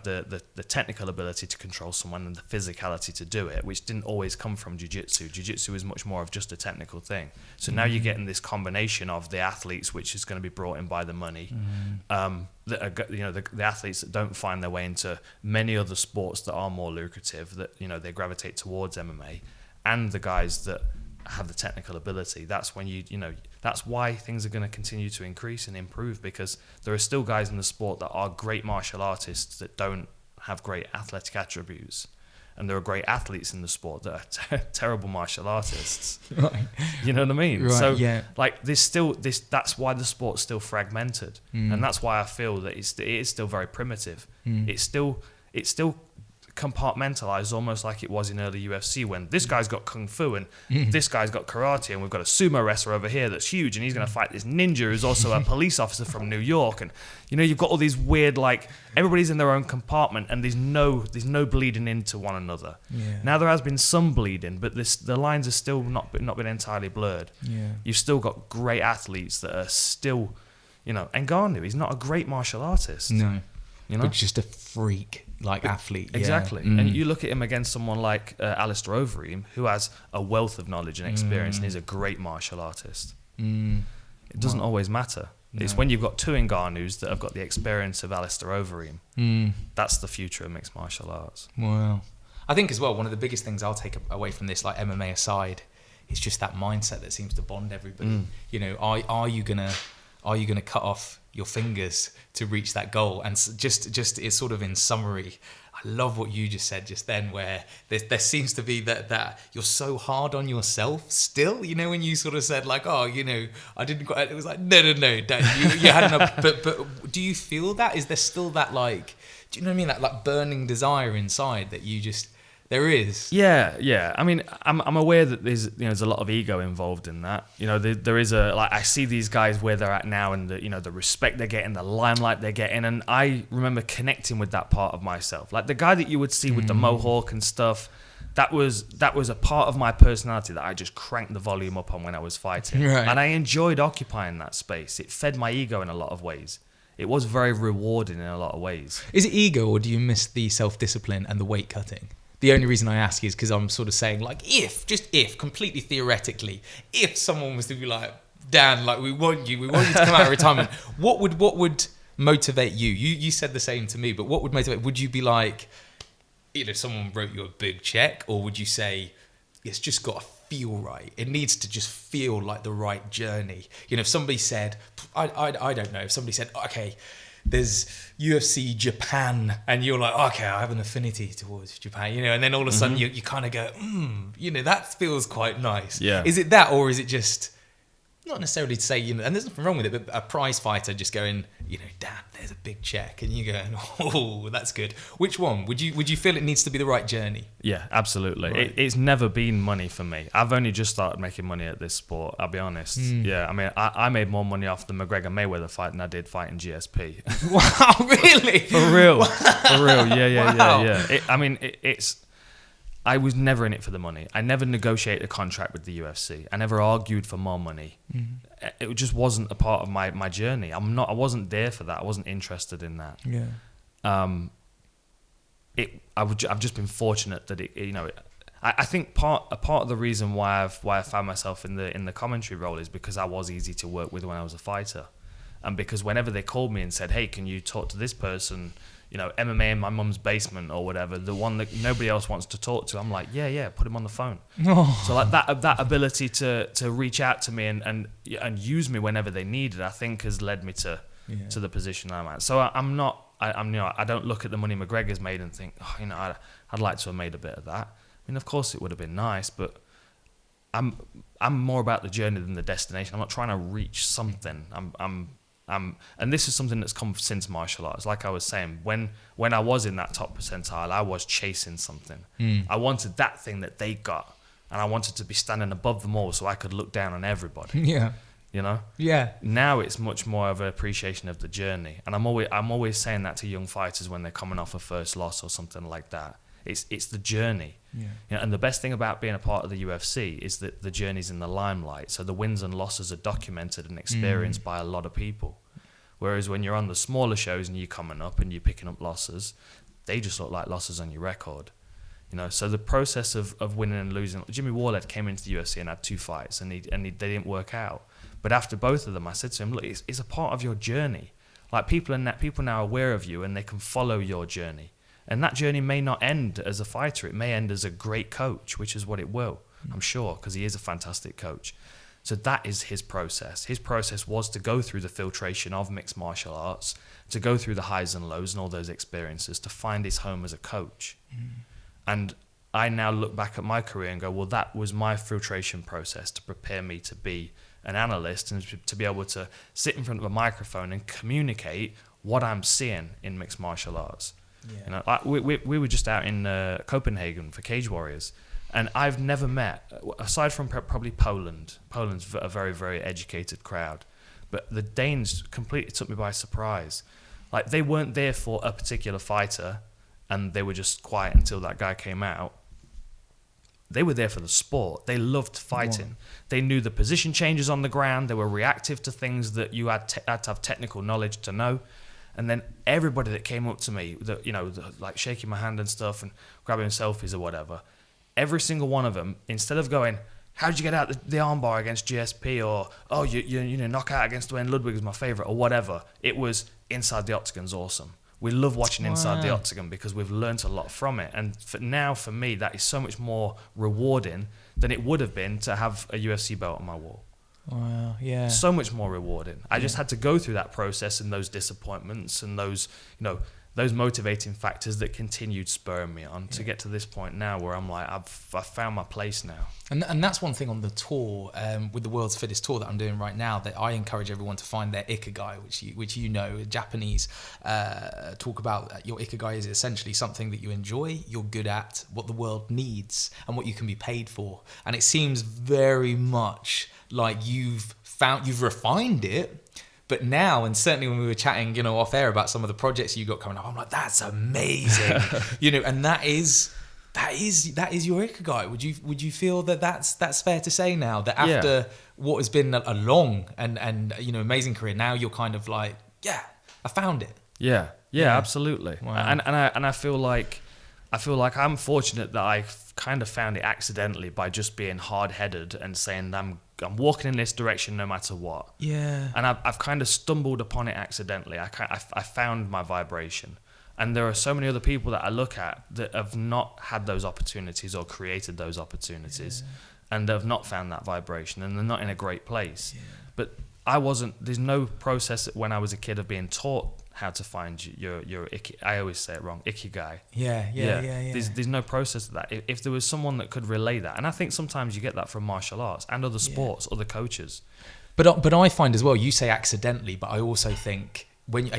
the technical ability to control someone and the physicality to do it, which didn't always come from jiu-jitsu. Jiu-jitsu is much more of just a technical thing. So now you're getting this combination of the athletes, which is going to be brought in by the money, that are, you know, the athletes that don't find their way into many other sports that are more lucrative, that, you know, they gravitate towards MMA, and the guys that have the technical ability. That's when you know, that's why things are going to continue to increase and improve, because there are still guys in the sport that are great martial artists that don't have great athletic attributes, and there are great athletes in the sport that are terrible martial artists. Right. You know what I mean? Right, So yeah. like there's still this, that's why the sport's still fragmented, and that's why I feel that it is still very primitive. It's still compartmentalized, almost like it was in early UFC, when this guy's got kung fu and this guy's got karate, and we've got a sumo wrestler over here that's huge, and he's going to fight this ninja who's also a police officer from New York. And, you know, you've got all these weird, like, everybody's in their own compartment, and there's no bleeding into one another. Now there has been some bleeding, but the lines are still not been entirely blurred. You've still got great athletes that are still, you know, Ngannou, he's not a great martial artist. No. You know? But just a freak, like, athlete. Exactly. And you look at him against someone like Alistair Overeem, who has a wealth of knowledge and experience, and he's a great martial artist. It doesn't always matter. No. It's when you've got two Ngannou's that have got the experience of Alistair Overeem. That's the future of mixed martial arts. Wow. I think as well, one of the biggest things I'll take away from this, like MMA aside, is just that mindset that seems to bond everybody. You know, are you gonna cut off your fingers to reach that goal? And just it's sort of in summary, I love what you just said just then, where there seems to be that you're so hard on yourself still, you know, when you sort of said like, oh, you know, I didn't quite, it was like, no, Dad, you had enough. But do you feel that? Is there still that, like, do you know what I mean, that like burning desire inside that you just, there is? Yeah. I mean, I'm aware that there's a lot of ego involved in that. You know, there is I see these guys where they're at now, and the respect they're getting, the limelight they're getting, and I remember connecting with that part of myself. Like the guy that you would see with the mohawk and stuff, that was a part of my personality that I just cranked the volume up on when I was fighting. Right. And I enjoyed occupying that space. It fed my ego in a lot of ways. It was very rewarding in a lot of ways. Is it ego, or do you miss the self-discipline and the weight cutting? The only reason I ask is because I'm sort of saying, like, if, completely theoretically, if someone was to be like, Dan, like, we want you to come out of retirement, what would motivate you? You said the same to me, but what would motivate? Would you be like, you know, someone wrote you a big check, or would you say, it's just got to feel right? It needs to just feel like the right journey. You know, if somebody said, I don't know, if somebody said, okay, there's UFC Japan, and you're like, okay, I have an affinity towards Japan, you know, and then all of a sudden you kind of go, you know, that feels quite nice. Yeah. Is it that, or is it just, not necessarily to say, you know, and there's nothing wrong with it, but a prize fighter just going, you know, Dad, there's a big check, and you go, oh, that's good. Which one? Would you feel it needs to be the right journey? Yeah, absolutely. Right. It's never been money for me. I've only just started making money at this sport, I'll be honest. Yeah, I mean, I made more money off the McGregor-Mayweather fight than I did fighting GSP. Wow, really? For real. For real, yeah. Wow. Yeah. I mean, it's... I was never in it for the money. I never negotiated a contract with the UFC. I never argued for more money. It just wasn't a part of my journey. I wasn't there for that. I wasn't interested in that. Yeah. I've just been fortunate that I think part of the reason why I found myself in the commentary role is because I was easy to work with when I was a fighter, and because whenever they called me and said, "Hey, can you talk to this person? MMA in my mum's basement or whatever, the one that nobody else wants to talk to," I'm like, yeah, put him on the phone. So like that ability to reach out to me and use me whenever they need it, I think has led me to the position I'm at. So I don't look at the money McGregor's made and think, I'd like to have made a bit of that. I mean, of course it would have been nice, but I'm more about the journey than the destination. I'm not trying to reach something. And this is something that's come since martial arts. Like I was saying, when I was in that top percentile, I was chasing something. I wanted that thing that they got, and I wanted to be standing above them all so I could look down on everybody. Yeah. Yeah. Now it's much more of an appreciation of the journey, and I'm always saying that to young fighters when they're coming off a first loss or something like that. It's the journey. Yeah. And the best thing about being a part of the UFC is that the journey's in the limelight, so the wins and losses are documented and experienced by a lot of people. Whereas when you're on the smaller shows and you're coming up and you're picking up losses, they just look like losses on your record. So the process of winning and losing. Jimmy Warled came into the UFC and had 2 fights, and they didn't work out. But after both of them, I said to him, look, it's a part of your journey. Like people now are aware of you and they can follow your journey. And that journey may not end as a fighter. It may end as a great coach, which is what it will, I'm sure, because he is a fantastic coach. So that is his process. His process was to go through the filtration of mixed martial arts, to go through the highs and lows and all those experiences, to find his home as a coach. And I now look back at my career and go, well, that was my filtration process to prepare me to be an analyst and to be able to sit in front of a microphone and communicate what I'm seeing in mixed martial arts. We were just out in Copenhagen for Cage Warriors, and I've never met, aside from probably Poland's a very, very educated crowd, but the Danes completely took me by surprise. Like, they weren't there for a particular fighter and they were just quiet until that guy came out. They were there for the sport. They loved fighting. Wow. They knew the position changes on the ground. They were reactive to things that you had to have technical knowledge to know. And then everybody that came up to me, like shaking my hand and stuff and grabbing selfies or whatever, every single one of them, instead of going, how did you get out the armbar against GSP, or, oh, you knockout against Dwayne Ludwig is my favorite, or whatever, it was inside the octagon's awesome. We love watching inside the octagon because we've learnt a lot from it. And for me, that is so much more rewarding than it would have been to have a UFC belt on my wall. Wow, yeah. So much more rewarding. I just had to go through that process and those disappointments and those motivating factors that continued spurring me on to get to this point now where I'm like, I've found my place now. And that's one thing on the tour, with the World's Fittest Tour that I'm doing right now, that I encourage everyone to find their ikigai, which Japanese talk about. Your ikigai is essentially something that you enjoy, you're good at, what the world needs, and what you can be paid for. And it seems very much like you've refined it. But now, and certainly when we were chatting, off air about some of the projects you got coming up, I'm like, that's amazing, and that is your ikigai. Would you feel that that's fair to say now, that after what has been a long and amazing career, now you're kind of like, I found it. Yeah, absolutely. Wow. And I feel like I'm fortunate that I kind of found it accidentally by just being hard-headed and saying I'm walking in this direction no matter what. Yeah. And I've kind of stumbled upon it accidentally. I found my vibration. And there are so many other people that I look at that have not had those opportunities or created those opportunities and have not found that vibration, and they're not in a great place. Yeah. But there's no process when I was a kid of being taught how to find your I always say it wrong, ikigai. Yeah. There's no process of that. If there was someone that could relay that, and I think sometimes you get that from martial arts and other sports, other coaches. But I find as well, you say accidentally, but I also think when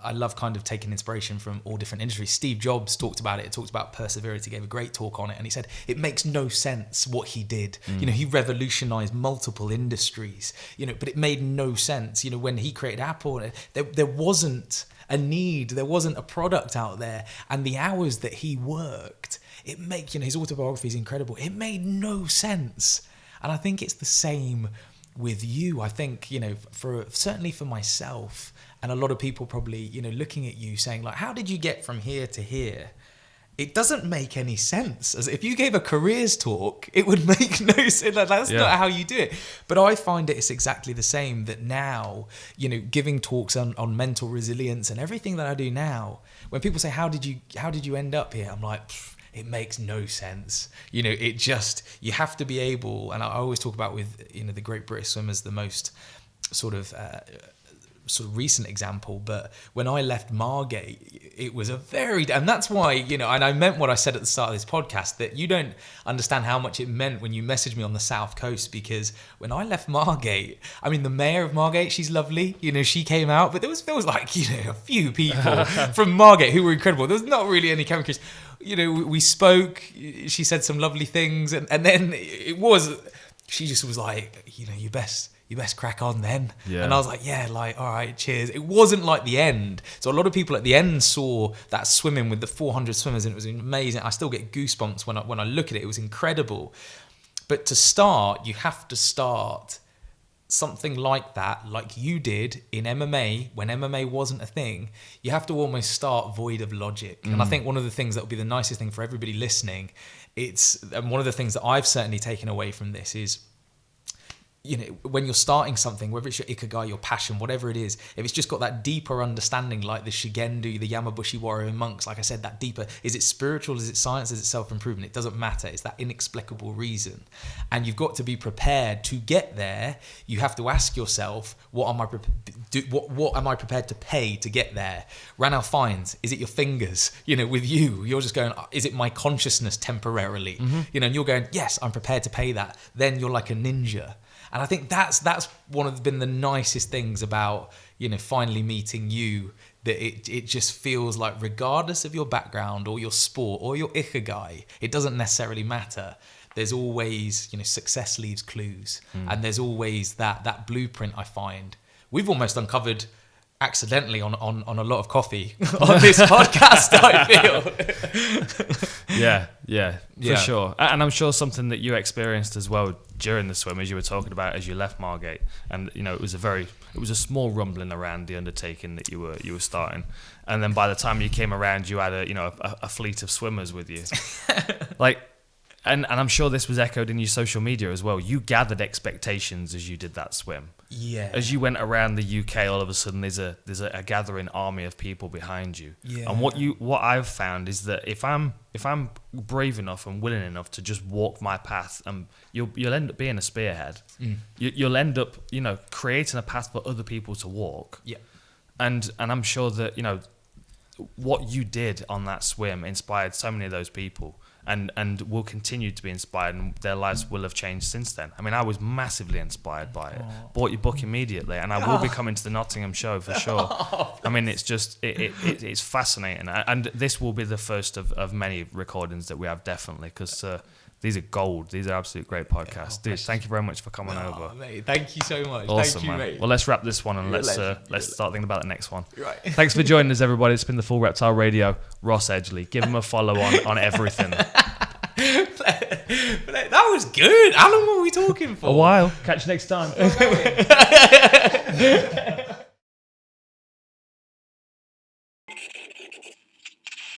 I love kind of taking inspiration from all different industries. Steve Jobs talked about it. He talked about perseverance. He gave a great talk on it. And he said, it makes no sense what he did. He revolutionized multiple industries, but it made no sense. When he created Apple, there wasn't a need. There wasn't a product out there. And the hours that he worked, his autobiography is incredible. It made no sense. And I think it's the same with you. I think, certainly for myself, and a lot of people probably, looking at you saying like, how did you get from here to here? It doesn't make any sense. As if you gave a careers talk, it would make no sense. That's not how you do it. But I find it's exactly the same, that now, giving talks on mental resilience and everything that I do now, when people say, how did you end up here? I'm like, it makes no sense. You have to be able, and I always talk about with, the Great British Swimmers, the most sort of recent example, but when I left Margate, it was and that's why, and I meant what I said at the start of this podcast, that you don't understand how much it meant when you messaged me on the South Coast, because when I left Margate, I mean, the mayor of Margate, she's lovely, she came out, but there was like, a few people from Margate who were incredible. There was not really any chemicals. We spoke, she said some lovely things, and then she just was like, you best crack on then. Yeah. And I was like, yeah, like, all right, cheers. It wasn't like the end. So a lot of people at the end saw that swimming with the 400 swimmers, and it was amazing. I still get goosebumps when I look at it. It was incredible. But to start, you have to start something like that, like you did in MMA, when MMA wasn't a thing. You have to almost start void of logic. And I think one of the things that would be the nicest thing for everybody listening, and one of the things that I've certainly taken away from this is, when you're starting something, whether it's your ikigai, your passion, whatever it is, if it's just got that deeper understanding, like the Shigendu, the Yamabushi warrior monks, like I said, that deeper, is it spiritual, is it science, is it self-improvement? It doesn't matter. It's that inexplicable reason. And you've got to be prepared to get there. You have to ask yourself, what am I prepared to pay to get there? Ranulph Fiennes, is it your fingers? With you're just going, is it my consciousness temporarily? And you're going, yes, I'm prepared to pay that. Then you're like a ninja. And I think that's been the nicest things about, finally meeting you, that it just feels like, regardless of your background or your sport or your ikigai, it doesn't necessarily matter. There's always, success leaves clues. And there's always that blueprint, I find. We've almost uncovered accidentally on a lot of coffee on this podcast, I feel. Yeah, for sure. And I'm sure something that you experienced as well during the swim, as you were talking about, as you left Margate, and it was a small rumbling around the undertaking that you were starting, and then by the time you came around, you had a fleet of swimmers with you, like. And I'm sure this was echoed in your social media as well. You gathered expectations as you did that swim. Yeah. As you went around the UK, all of a sudden there's a gathering army of people behind you. Yeah. And what I've found is that if I'm brave enough and willing enough to just walk my path, you'll end up being a spearhead. You'll end up creating a path for other people to walk. Yeah. And I'm sure that what you did on that swim inspired so many of those people. And will continue to be inspired, and their lives will have changed since then. I mean, I was massively inspired by it. Bought your book immediately, and I will be coming to the Nottingham show for sure. I mean, it's just it's fascinating, and this will be the first of many recordings that we have, definitely, because these are gold. These are absolute great podcasts. Dude, thank you very much for coming over. Mate, thank you so much. Awesome, thank you, man. Mate. Well, let's wrap this one and let's start thinking about the next one. Right. Thanks for joining us, everybody. It's been the Full Reptile Radio. Ross Edgley. Give him a follow on everything. That was good. How long were we talking for? A while. Catch you next time.